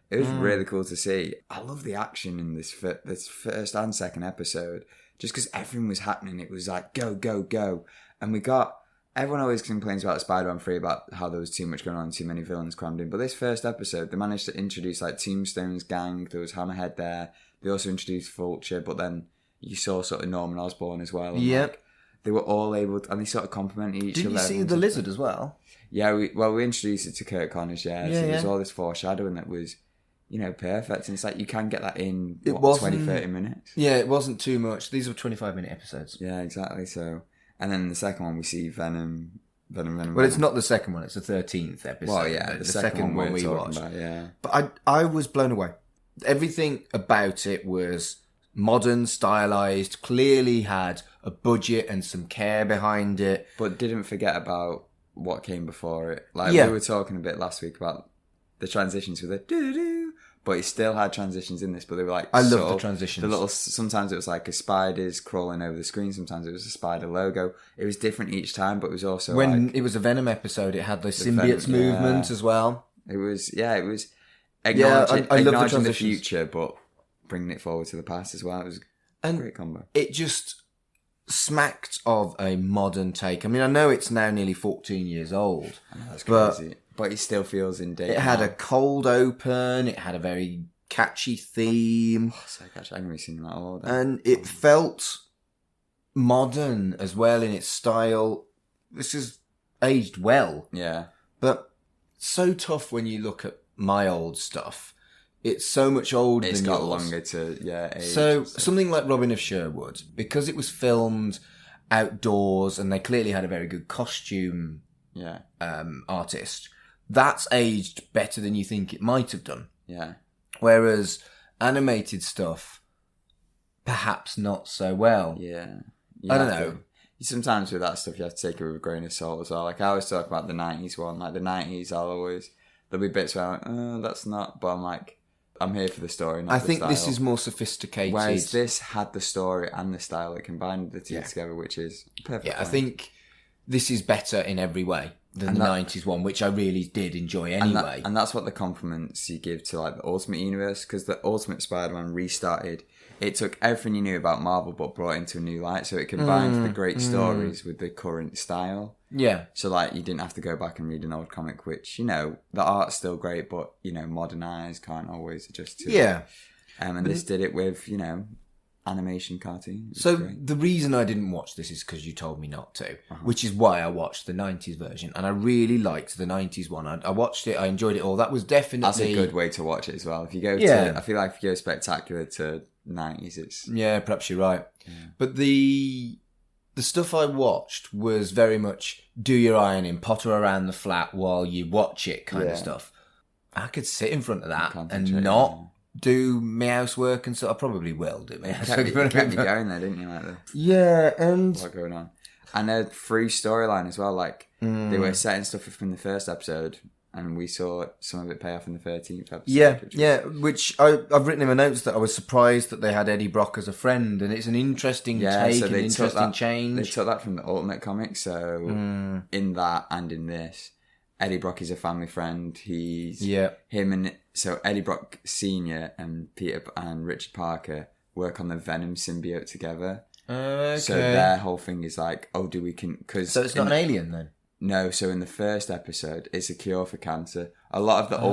Speaker 2: it was really cool to see. I love the action in this first and second episode, just because everything was happening. It was like go, go, go, and we got. Everyone always complains about Spider-Man 3 about how there was too much going on, too many villains crammed in. But this first episode, they managed to introduce like Tombstone's gang. There was Hammerhead there. They also introduced Vulture, but then you saw sort of Norman Osborn as well.
Speaker 3: Yep.
Speaker 2: Like, they were all able to, and they sort of complimented each other.
Speaker 3: Didn't you see the lizard as well?
Speaker 2: Yeah, we introduced it to Kirk Connors, so there's all this foreshadowing that was, perfect. And it's like, you can get that in, 20, 30 minutes?
Speaker 3: Yeah, it wasn't too much. These were 25-minute episodes.
Speaker 2: Yeah, exactly, so... And then in the second one, we see Venom.
Speaker 3: Well, it's not the second one; it's the 13th episode.
Speaker 2: Well, yeah, the second one we watched. About, yeah,
Speaker 3: but I was blown away. Everything about it was modern, stylized. Clearly had a budget and some care behind it,
Speaker 2: but didn't forget about what came before it. Like we were talking a bit last week about the transitions with the doo-doo-doo. But it still had transitions in this, but they were like...
Speaker 3: I love the transitions.
Speaker 2: Sometimes it was like a spider's crawling over the screen, sometimes it was a spider logo. It was different each time, but it was also
Speaker 3: when it was a Venom episode, it had the symbiotes movement as well.
Speaker 2: It was acknowledging,
Speaker 3: I love
Speaker 2: acknowledging the future, but bringing it forward to the past as well. It was a great combo.
Speaker 3: It just smacked of a modern take. I mean, I know it's now nearly 14 years old.
Speaker 2: I know, that's crazy. But it still feels in date.
Speaker 3: It had a cold open. It had a very catchy theme.
Speaker 2: Oh, so catchy. I haven't really seen that all.
Speaker 3: And it felt modern as well in its style. This is aged well.
Speaker 2: Yeah.
Speaker 3: But so tough when you look at my old stuff. It's so much older than yours.
Speaker 2: It's got longer to, age.
Speaker 3: So something like Robin of Sherwood, because it was filmed outdoors and they clearly had a very good costume artist, that's aged better than you think it might have done.
Speaker 2: Yeah.
Speaker 3: Whereas animated stuff, perhaps not so well.
Speaker 2: Yeah.
Speaker 3: I don't know.
Speaker 2: Sometimes with that stuff, you have to take it with a grain of salt as well. Like, I always talk about the 90s one. Like, the 90s, there'll be bits where I'm like, oh, that's not... But I'm like, I'm here for the story, not
Speaker 3: I
Speaker 2: the
Speaker 3: think
Speaker 2: style.
Speaker 3: this is more sophisticated.
Speaker 2: Whereas this had the story and the style. It combined the two together, which is perfect.
Speaker 3: Yeah, I think this is better in every way than the 90s one, which I really did enjoy anyway.
Speaker 2: And that's what the compliments you give to like the Ultimate Universe, because the Ultimate Spider-Man restarted. It took everything you knew about Marvel but brought it into a new light. So it combined the great stories with the current style.
Speaker 3: Yeah.
Speaker 2: So like you didn't have to go back and read an old comic, which, the art's still great, but, modern eyes can't always adjust to it.
Speaker 3: Yeah.
Speaker 2: And this did it with, animation cartoon.
Speaker 3: So the reason I didn't watch this is because you told me not to, which is why I watched the 90s version. And I really liked the 90s one. I watched it. I enjoyed it all. That was definitely...
Speaker 2: That's a good way to watch it as well. If you go to... I feel like if you go spectacular to 90s, it's...
Speaker 3: Yeah, perhaps you're right. Yeah. But the stuff I watched was very much do your ironing, potter around the flat while you watch it kind of stuff. I could sit in front of that and not... do my housework and so I probably will do my housework.
Speaker 2: You kept me going there, didn't you?
Speaker 3: And
Speaker 2: what going on? And a free storyline as well. Like they were setting stuff up from the first episode, and we saw some of it pay off in the 13th episode. Which
Speaker 3: I've written in my notes that I was surprised that they had Eddie Brock as a friend, and it's an interesting take, so an interesting change.
Speaker 2: They took that from the Ultimate comics, so in that and in this. Eddie Brock is a family friend. He's him and so Eddie Brock Senior and Peter and Richard Parker work on the Venom symbiote together.
Speaker 3: Okay.
Speaker 2: So their whole thing is like, so
Speaker 3: it's not an alien then?
Speaker 2: No. So in the first episode, it's a cure for cancer. A lot of the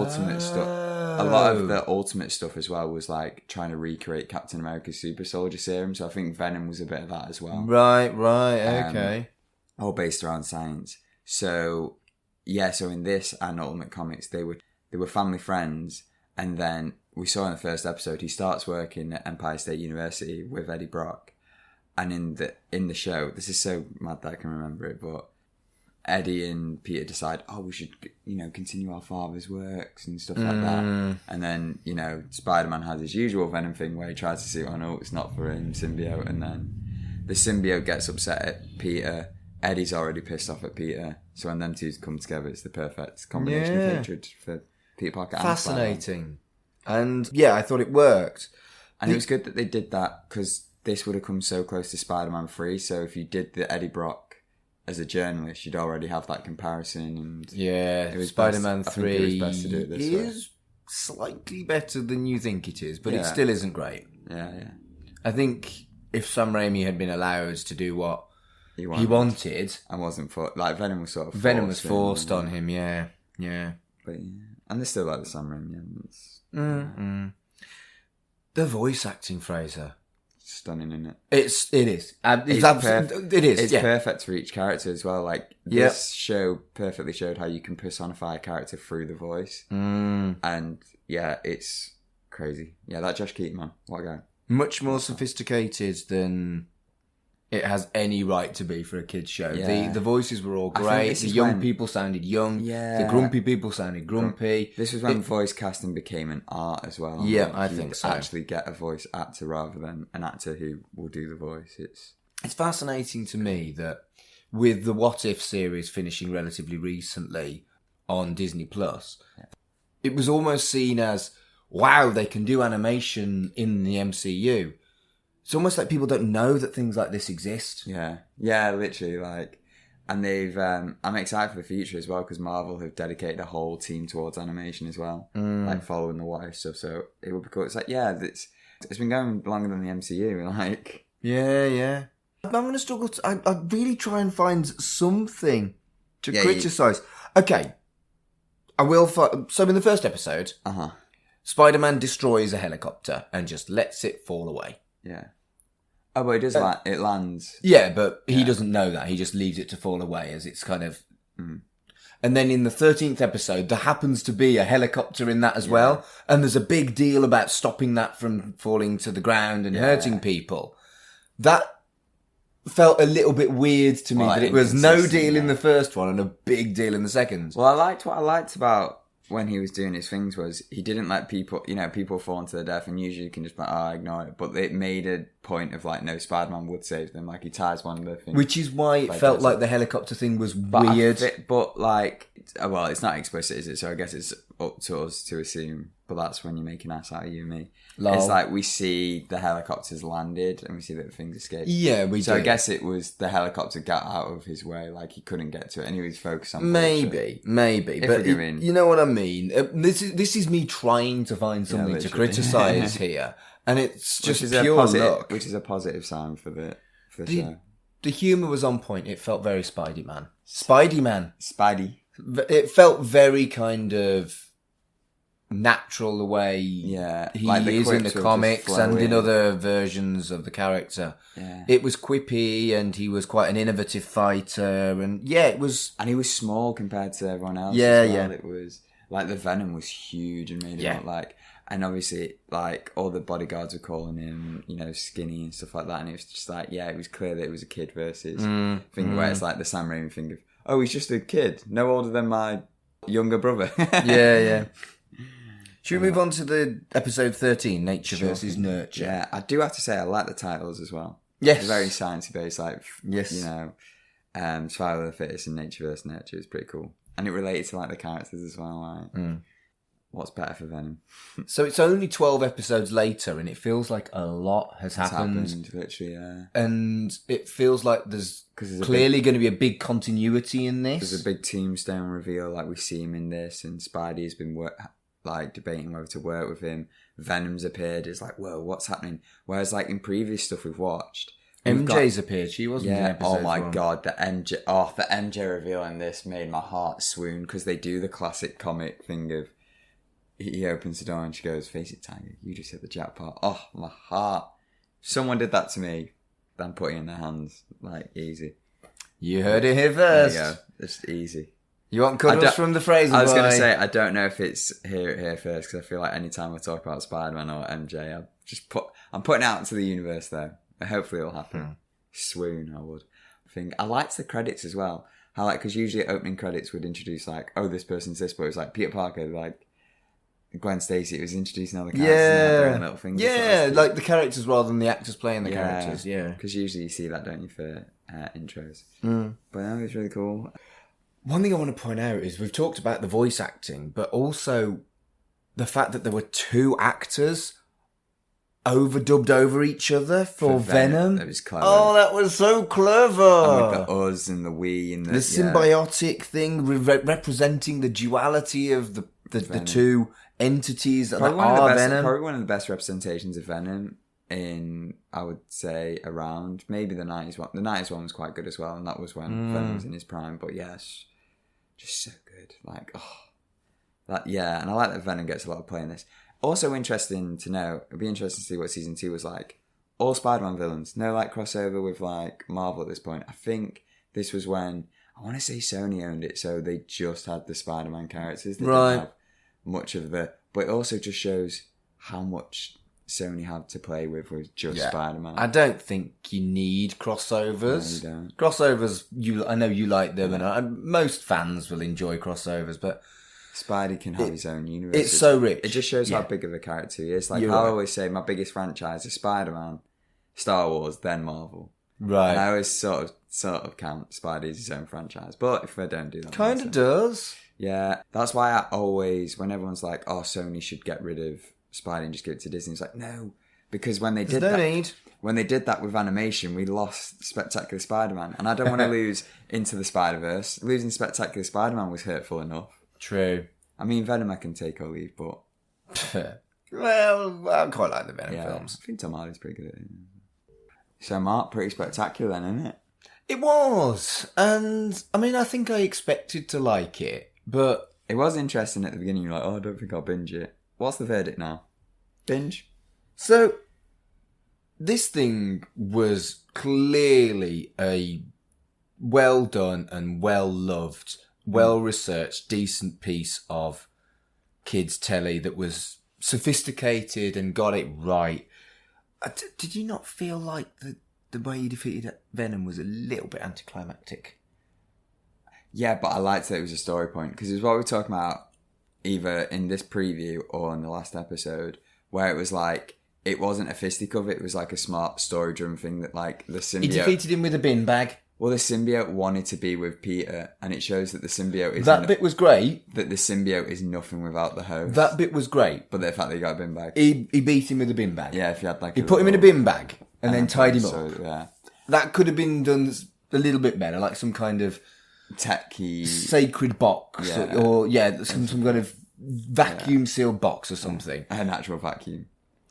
Speaker 2: Ultimate stuff as well was like trying to recreate Captain America's super soldier serum. So I think Venom was a bit of that as well.
Speaker 3: Right. Okay.
Speaker 2: All based around science. So. Yeah, so in this and Ultimate Comics, they were family friends, and then we saw in the first episode he starts working at Empire State University with Eddie Brock, and in the show, this is so mad that I can remember it, but Eddie and Peter decide, we should continue our father's works and stuff like that, and then Spider-Man has his usual Venom thing where he tries to see, it's not for him, symbiote, and then the symbiote gets upset at Peter. Eddie's already pissed off at Peter, so when them two come together, it's the perfect combination of hatred for Peter Parker.
Speaker 3: Fascinating. And I thought it worked.
Speaker 2: And it was good that they did that, because this would have come so close to Spider-Man 3. So if you did the Eddie Brock as a journalist, you'd already have that comparison. And
Speaker 3: it was Spider-Man 3
Speaker 2: it was best to do it this way.
Speaker 3: Is slightly better than you think it is, but it still isn't great.
Speaker 2: Yeah.
Speaker 3: I think if Sam Raimi had been allowed to do what he wanted,
Speaker 2: and wasn't like Venom was sort of
Speaker 3: forced on him. Yeah.
Speaker 2: But and they still like the Sam Raimi elements.
Speaker 3: The voice acting, Fraser,
Speaker 2: stunning, isn't it?
Speaker 3: It is. It is.
Speaker 2: It's perfect for each character as well. Like this show perfectly showed how you can personify a character through the voice, and it's crazy. Yeah, that Josh Keaton, man, what a guy! Much
Speaker 3: more sophisticated than it has any right to be for a kids' show. Yeah. The voices were all great. The young people sounded young. Yeah. The grumpy people sounded grumpy.
Speaker 2: This was when voice casting became an art as well.
Speaker 3: Yeah, I think so.
Speaker 2: Actually get a voice actor rather than an actor who will do the voice.
Speaker 3: It's fascinating to me that with the What If series finishing relatively recently on Disney Plus, it was almost seen as, wow, they can do animation in the MCU. It's almost like people don't know that things like this exist.
Speaker 2: Yeah, literally. Like, and they've. I'm excited for the future as well because Marvel have dedicated a whole team towards animation as well, like following the What If stuff. So it would be cool. It's like, it's been going longer than the MCU. Like,
Speaker 3: yeah. I'm going to struggle. I really try and find something to criticize. Okay, I will. So in the first episode, Spider-Man destroys a helicopter and just lets it fall away.
Speaker 2: Yeah. Oh, but it does. It lands.
Speaker 3: Yeah, but he doesn't know that. He just leaves it to fall away as it's kind of. And then in the 13th episode, there happens to be a helicopter in that as well, and there's a big deal about stopping that from falling to the ground and hurting people. That felt a little bit weird to me. That it was no deal in the first one and a big deal in the second.
Speaker 2: Well, what I liked about when he was doing his things was he didn't let people, people fall into their death, and usually you can just ignore it. But it made a point of no, Spider-Man would save them. Like he ties one of the things,
Speaker 3: which is why it felt like the helicopter thing was weird.
Speaker 2: Well, it's not explicit, is it? So I guess it's up to us to assume. But that's when you're making ass out of you and me. Lol. It's like we see the helicopters landed and we see that the things escaped.
Speaker 3: Yeah, we do.
Speaker 2: So I guess it was the helicopter got out of his way, like he couldn't get to it, and he was focused on
Speaker 3: maybe. But you know what I mean. This is me trying to find something to criticise here, and it's just pure luck,
Speaker 2: which is a positive sign for the show.
Speaker 3: The humour was on point. It felt very Spidey-Man. Spidey. It felt very kind of natural the way he is in the comics and in other versions of the character.
Speaker 2: Yeah.
Speaker 3: It was quippy, and he was quite an innovative fighter, and it was.
Speaker 2: And he was small compared to everyone else.
Speaker 3: Yeah.
Speaker 2: It was like the Venom was huge and made him look like. And obviously, all the bodyguards were calling him, skinny and stuff like that. And it was just it was clear that it was a kid versus thing where it's like the Sam Raimi thing of, oh, he's just a kid, no older than my younger brother.
Speaker 3: Yeah. Should we move on to the episode 13, Nature versus Nurture?
Speaker 2: Yeah, I do have to say I like the titles as well.
Speaker 3: Yes.
Speaker 2: They're very sciencey based, survival of the fittest and Nature versus Nurture is pretty cool. And it related to the characters as well, what's better for Venom?
Speaker 3: So it's only 12 episodes later, and it feels like a lot has happened.
Speaker 2: Literally, yeah.
Speaker 3: And it feels like there's clearly going to be a big continuity in this.
Speaker 2: There's a big tombstone reveal, we see him in this, and Spidey's been debating whether to work with him. Venom's appeared. It's whoa, what's happening? Whereas in previous stuff we've watched,
Speaker 3: MJ's appeared. She wasn't in episode
Speaker 2: oh my god, the MJ reveal in this made my heart swoon, because they do the classic comic thing of he opens the door and she goes, "Face it, Tiger, you just hit the jackpot." Oh, my heart. If someone did that to me, then put it in their hands. Easy.
Speaker 3: You heard it here first.
Speaker 2: There you go. Just easy.
Speaker 3: You want cuddles from the Fraser boy?
Speaker 2: I was going to say, I don't know if it's here first, because I feel like any time I talk about Spider-Man or MJ, I'm putting it out into the universe though. Hopefully it'll happen. Swoon, I would think. I liked the credits as well. How because usually opening credits would introduce oh, this person's this, but it was Peter Parker, Gwen Stacy. It was introducing all the characters. And little things.
Speaker 3: Yeah, the characters rather than the actors playing the characters. Yeah,
Speaker 2: because usually you see that, don't you, for intros? But that was really cool.
Speaker 3: One thing I want to point out is we've talked about the voice acting, but also the fact that there were two actors overdubbed over each other for Venom.
Speaker 2: That was clever.
Speaker 3: Oh, that was so clever.
Speaker 2: And with the us and the we and
Speaker 3: the symbiotic thing representing the duality of the two entities that are Venom.
Speaker 2: Probably one of the best representations of Venom in, I would say, around maybe the 90s one. The 90s one was quite good as well, and that was when Venom was in his prime. But yes, just so good. Like, and I like that Venom gets a lot of play in this. Also interesting to know, it'd be interesting to see what season 2 was like. All Spider-Man villains, no like crossover with like Marvel at this point. I think this was when, I want to say Sony owned it, so they just had the Spider-Man characters. They didn't have much of but it also just shows how much Sony had to play with just Spider-Man.
Speaker 3: I don't think you need crossovers.
Speaker 2: No, you don't.
Speaker 3: Crossovers, I know you like them, and most fans will enjoy crossovers, but
Speaker 2: Spidey can have his own universe.
Speaker 3: It's so rich.
Speaker 2: It just shows how big of a character he is. Like, I always say my biggest franchise is Spider-Man, Star Wars, then Marvel.
Speaker 3: Right.
Speaker 2: And I always sort of count Spidey as his own franchise. But if I don't do that...
Speaker 3: Kind of does.
Speaker 2: Yeah. That's why I always, when everyone's like, oh, Sony should get rid of Spidey and just give it to Disney, it's like, no. Because when they did when they did that with animation, we lost Spectacular Spider-Man. And I don't want to lose Into the Spider-Verse. Losing Spectacular Spider-Man was hurtful enough.
Speaker 3: True.
Speaker 2: I mean, Venom I can take or leave, but...
Speaker 3: Well, I quite like the Venom films.
Speaker 2: I think Tom Hardy's pretty good at it. So, Mark, pretty spectacular then, isn't it?
Speaker 3: It was. And, I mean, I think I expected to like it, but...
Speaker 2: It was interesting at the beginning. You're like, oh, I don't think I'll binge it. What's the verdict now? Binge?
Speaker 3: So, this thing was clearly a well-done and well-loved, well-researched, decent piece of kids' telly that was sophisticated and got it right. Did you not feel like the way you defeated Venom was a little bit anticlimactic?
Speaker 2: Yeah, but I liked that it was a story point, because it's what we were talking about either in this preview or in the last episode, where it was like, it wasn't a fisticuff, it was like a smart story-driven thing that like the symbiote...
Speaker 3: He defeated him with a bin bag.
Speaker 2: Well, the symbiote wanted to be with Peter, and it shows that the symbiote is...
Speaker 3: That bit was great.
Speaker 2: That the symbiote is nothing without the host.
Speaker 3: That bit was great.
Speaker 2: But the fact that he got a bin bag.
Speaker 3: He beat him with a bin bag.
Speaker 2: Yeah, if you had like
Speaker 3: He put him in a bin bag and then tied him up.
Speaker 2: So, yeah.
Speaker 3: That could have been done a little bit better, like some kind of...
Speaker 2: techy...
Speaker 3: sacred box.
Speaker 2: Yeah.
Speaker 3: Or some kind of vacuum-sealed box or something.
Speaker 2: A natural vacuum.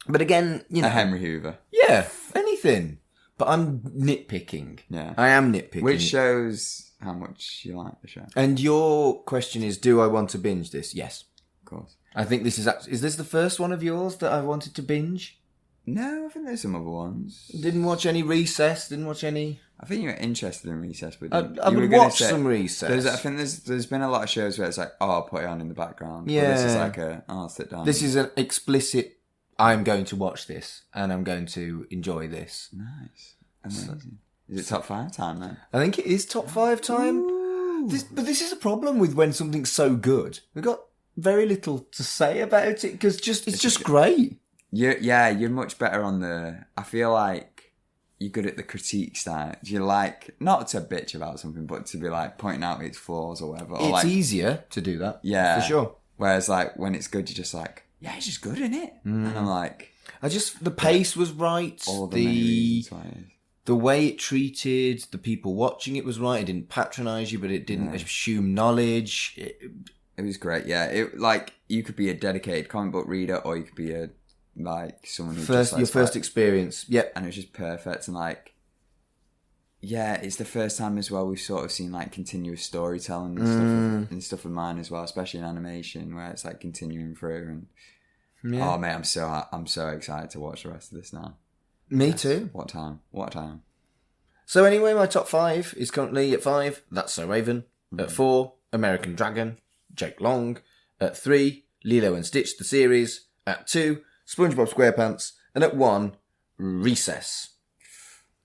Speaker 3: But again, you know...
Speaker 2: A Henry Hoover.
Speaker 3: Yeah, anything. But I'm nitpicking.
Speaker 2: Yeah.
Speaker 3: I am nitpicking.
Speaker 2: Which shows how much you like the show.
Speaker 3: And your question is, do I want to binge this? Yes.
Speaker 2: Of course.
Speaker 3: I think this is... Is this the first one of yours that I wanted to binge?
Speaker 2: No, I think there's some other ones.
Speaker 3: Didn't watch any Recess, didn't watch any...
Speaker 2: I think you were interested in Recess, but
Speaker 3: I would watch some Recess.
Speaker 2: I think there's been a lot of shows where it's like, oh, I'll put it on in the background. Yeah. But this is like I'll sit down.
Speaker 3: This is an explicit, I'm going to watch this, and I'm going to enjoy this.
Speaker 2: Nice. Amazing. Is it top 5 time then?
Speaker 3: I think it is top 5 time. But this is a problem with when something's so good. We've got very little to say about it, because it's just great.
Speaker 2: You're much better on I feel like you're good at the critique side. You like, not to bitch about something, but to be like pointing out its flaws or whatever.
Speaker 3: It's
Speaker 2: like,
Speaker 3: easier to do that.
Speaker 2: Yeah.
Speaker 3: For sure.
Speaker 2: Whereas like when it's good, you're just like, yeah, it's just good, isn't it? And I'm like...
Speaker 3: the pace was right.
Speaker 2: All the many reasons why.
Speaker 3: The way it treated the people watching it was right. It didn't patronise you, but it didn't assume knowledge.
Speaker 2: It was great, yeah. It like, you could be a dedicated comic book reader, or you could be someone who
Speaker 3: your first experience. Yep.
Speaker 2: And it was just perfect. And like, yeah, it's the first time as well we've sort of seen like continuous storytelling and stuff of mine as well, especially in animation, where it's like continuing through. And oh mate, I'm so excited to watch the rest of this now.
Speaker 3: Me too.
Speaker 2: What time?
Speaker 3: So anyway, my top 5 is currently at 5, That's So Raven. At 4, American Dragon, Jake Long. At 3, Lilo and Stitch the series. At 2, SpongeBob SquarePants. And at 1, Recess.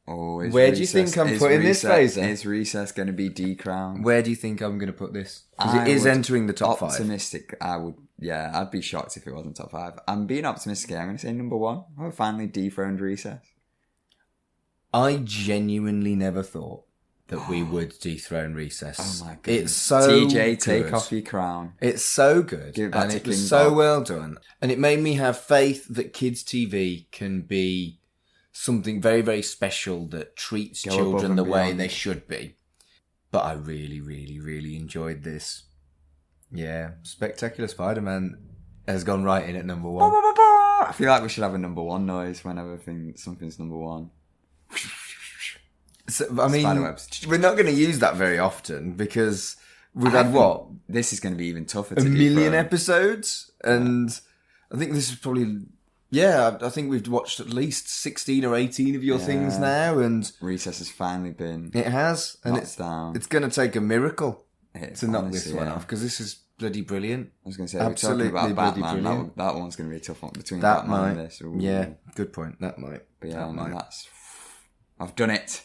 Speaker 2: Oh,
Speaker 3: where do you think I'm putting this, Fraser?
Speaker 2: Is Recess going to be decrowned?
Speaker 3: Where do you think I'm going to put this? Because it is entering the top 5.
Speaker 2: Optimistic, I'd be shocked if it wasn't top 5. I'm being optimistic. I'm going to say number 1. I finally dethroned Recess.
Speaker 3: I genuinely never thought that we would dethrone Recess.
Speaker 2: Oh my goodness.
Speaker 3: It's so
Speaker 2: TJ,
Speaker 3: good.
Speaker 2: take off your crown.
Speaker 3: It's so good.
Speaker 2: Give it back
Speaker 3: and
Speaker 2: to
Speaker 3: it was
Speaker 2: King
Speaker 3: so
Speaker 2: Bob.
Speaker 3: well done. And it made me have faith that kids' TV can be something very, very special that treats
Speaker 2: Go above
Speaker 3: children
Speaker 2: and
Speaker 3: the way
Speaker 2: beyond.
Speaker 3: they should be. But I really, really, really enjoyed this. Yeah, Spectacular Spider-Man has gone right in at number 1.
Speaker 2: I feel like we should have a number 1 noise whenever something's number 1.
Speaker 3: So, I mean,
Speaker 2: Spiderwebs.
Speaker 3: we're not going to use that very often because we've had what?
Speaker 2: This is going to be even tougher to
Speaker 3: A
Speaker 2: do
Speaker 3: million
Speaker 2: for-
Speaker 3: episodes? And I think this is probably... Yeah, I think we've watched at least 16 or 18 of your things now, and...
Speaker 2: Recess has finally been...
Speaker 3: It has, and
Speaker 2: knocked down.
Speaker 3: it's going to take a miracle
Speaker 2: It-
Speaker 3: to knock
Speaker 2: honestly,
Speaker 3: this one
Speaker 2: yeah.
Speaker 3: off, because this is bloody brilliant.
Speaker 2: I was going to say,
Speaker 3: Absolutely
Speaker 2: we're talking about
Speaker 3: bloody
Speaker 2: Batman.
Speaker 3: brilliant.
Speaker 2: That one's going to be a tough one between
Speaker 3: That
Speaker 2: Batman
Speaker 3: might.
Speaker 2: and this. Ooh.
Speaker 3: Yeah, good point. That might.
Speaker 2: But yeah,
Speaker 3: That
Speaker 2: I mean,
Speaker 3: might.
Speaker 2: that's... I've done it.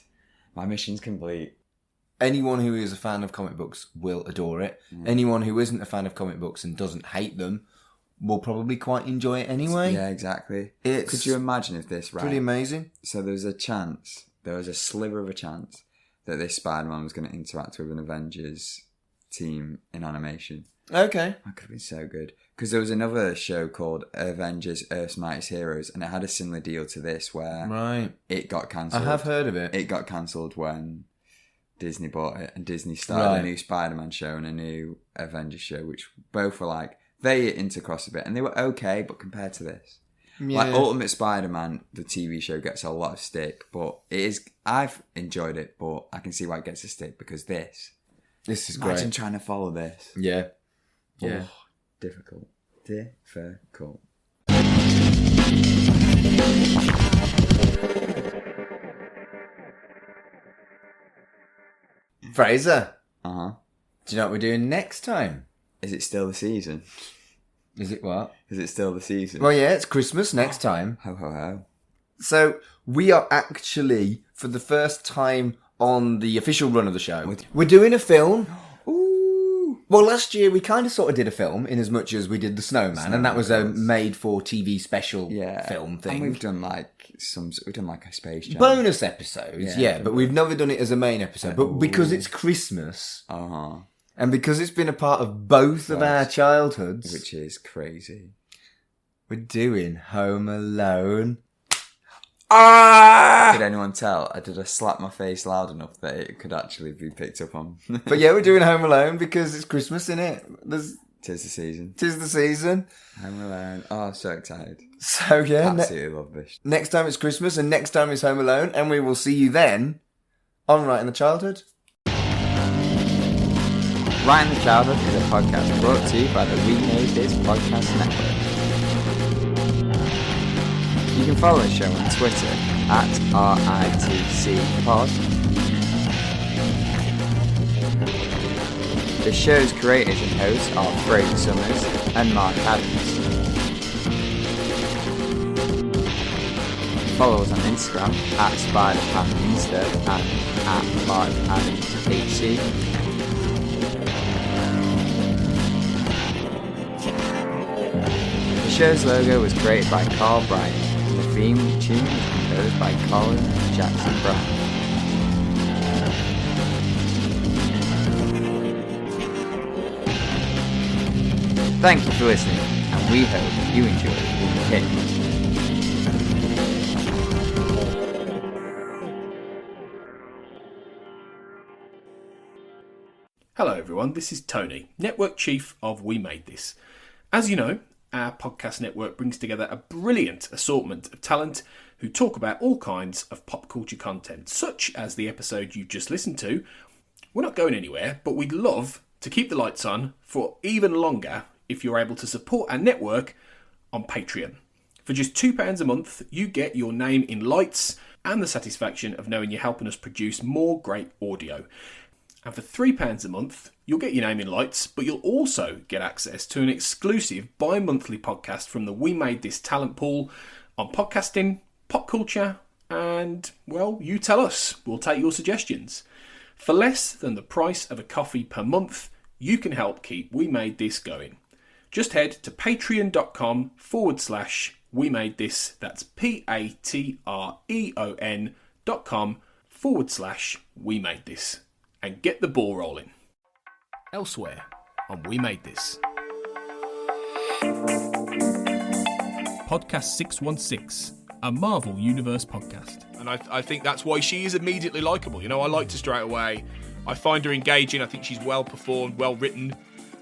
Speaker 2: My mission's complete.
Speaker 3: Anyone who is a fan of comic books will adore it. Anyone who isn't a fan of comic books and doesn't hate them will probably quite enjoy it anyway.
Speaker 2: Yeah, exactly.
Speaker 3: It's
Speaker 2: Could you imagine if this, right?
Speaker 3: pretty amazing.
Speaker 2: So there was a sliver of a chance that this Spider-Man was going to interact with an Avengers team in animation.
Speaker 3: Okay.
Speaker 2: That could have been so good. Because there was another show called Avengers Earth's Mightiest Heroes, and it had a similar deal to this where
Speaker 3: Right.
Speaker 2: it got
Speaker 3: I
Speaker 2: cancelled.
Speaker 3: have heard of it.
Speaker 2: It got cancelled when Disney bought it, and Disney started
Speaker 3: Right.
Speaker 2: a new Spider-Man show and a new Avengers show, which both were like, they intercross a bit, and they were okay, but compared to this, like Ultimate Spider-Man, the TV show gets a lot of stick, but I've enjoyed it, but I can see why it gets a stick, because this
Speaker 3: This is
Speaker 2: imagine
Speaker 3: great.
Speaker 2: trying to follow this.
Speaker 3: Yeah. Yeah.
Speaker 2: Oh, difficult.
Speaker 3: Fraser,
Speaker 2: Uh-huh.
Speaker 3: do you know what we're doing next time?
Speaker 2: Is it still the season?
Speaker 3: Is it what?
Speaker 2: Is it still the season?
Speaker 3: Well, yeah, it's Christmas next time.
Speaker 2: Ho, ho, ho.
Speaker 3: So we are actually, for the first time on the official run of the show, we're doing a film.
Speaker 2: Ooh.
Speaker 3: Well, last year we kind of sort of did a film in as much as we did The Snowman, and that was a made-for-TV special film thing.
Speaker 2: And we've done like a Space Jam.
Speaker 3: Bonus episodes,
Speaker 2: Yeah,
Speaker 3: but we've never done it as a main episode. But because it's Christmas,
Speaker 2: Uh-huh.
Speaker 3: and because it's been a part of both of our childhoods,
Speaker 2: Which is crazy.
Speaker 3: we're doing Home Alone.
Speaker 2: Did anyone tell? Did I slap my face loud enough that it could actually be picked up on?
Speaker 3: But yeah, we're doing Home Alone because it's Christmas, innit?
Speaker 2: Tis the season.
Speaker 3: Tis the season.
Speaker 2: Home Alone. Oh, so excited.
Speaker 3: So yeah,
Speaker 2: Absolutely love this.
Speaker 3: next time it's Christmas and next time it's Home Alone, and we will see you then on Right in the Childhood.
Speaker 2: Right in the Childhood is a podcast brought to you by the We Made This Podcast Network. You can follow the show on Twitter at RITCpod. The show's creators and hosts are Fraser Summers and Mark Adams. Follow us on Instagram at SpiderPanInsta and at MarkAdamsHC. The show's logo was created by Carl Bryant, and the theme tune was composed by Colin Jackson Brown. Thank you for listening, and we hope you enjoyed the hit.
Speaker 4: Hello everyone, this is Tony, Network Chief of We Made This. As you know, our podcast network brings together a brilliant assortment of talent who talk about all kinds of pop culture content, such as the episode you just listened to. We're not going anywhere, but we'd love to keep the lights on for even longer if you're able to support our network on Patreon. For just £2 a month, you get your name in lights and the satisfaction of knowing you're helping us produce more great audio. And for £3 a month, you'll get your name in lights, but you'll also get access to an exclusive bi-monthly podcast from the We Made This talent pool on podcasting, pop culture, and, well, you tell us. We'll take your suggestions. For less than the price of a coffee per month, you can help keep We Made This going. Just head to patreon.com/We Made This. That's patreon.com/ facebook.com/We Made This and get the ball rolling. Elsewhere on We Made This. Podcast 616, a Marvel Universe podcast. And I think that's why she is immediately likeable. You know, I liked her straight away. I find her engaging. I think she's well performed, well written.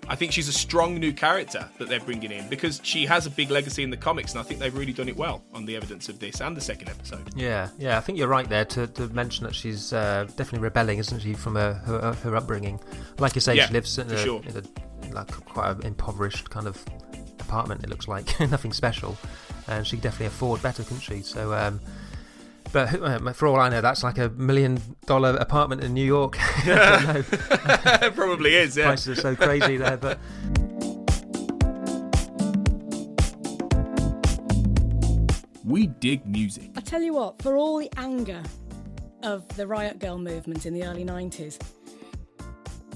Speaker 4: I think she's a strong new character that they're bringing in because she has a big legacy in the comics, and I think they've really done it well on the evidence of this and the second episode.
Speaker 5: Yeah, I think you're right there to mention that she's definitely rebelling, isn't she, from her upbringing. Like you say, she lives in like quite an impoverished kind of apartment, it looks like. Nothing special. And she could definitely afford better, couldn't she? So, but for all I know, that's like $1 million apartment in New York. I don't know.
Speaker 4: It probably is, yeah.
Speaker 5: Prices are so crazy there, but...
Speaker 4: We dig music.
Speaker 6: I tell you what, for all the anger of the Riot Girl movement in the early 90s,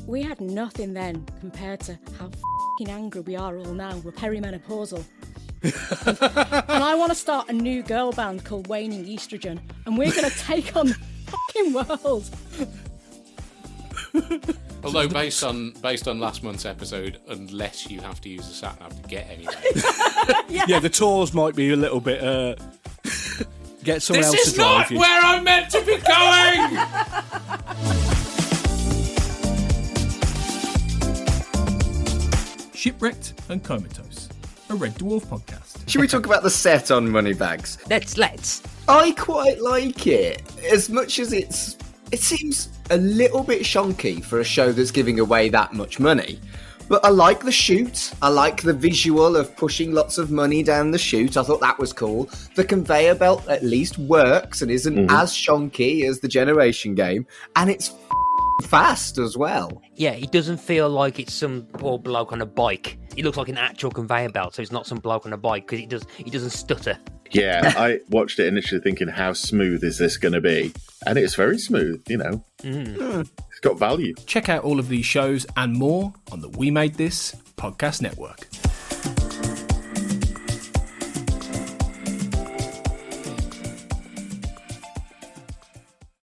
Speaker 6: we had nothing then compared to how f***ing angry we are all now. We're perimenopausal. And I want to start a new girl band called Waning Estrogen, and we're going to take on the fucking world.
Speaker 7: Although based on last month's episode, unless you have to use a sat nav to get anywhere.
Speaker 1: Yeah, the tours might be a little bit. Get someone else to drive you.
Speaker 7: This is not where I'm meant to be going.
Speaker 4: Shipwrecked and Comatose, a Red Dwarf podcast.
Speaker 3: Should we talk about the set on Moneybags?
Speaker 5: Let's.
Speaker 3: I quite like it. As much as it seems a little bit shonky for a show that's giving away that much money. But I like the shoot. I like the visual of pushing lots of money down the chute. I thought that was cool. The conveyor belt at least works and isn't as shonky as the Generation game. And it's fast as well.
Speaker 8: Yeah, it doesn't feel like it's some poor bloke on a bike. It looks like an actual conveyor belt, so it's not some bloke on a bike because he doesn't stutter.
Speaker 9: Yeah, I watched it initially thinking, how smooth is this going to be? And it's very smooth, you know. It's got value.
Speaker 4: Check out all of these shows and more on the We Made This podcast network.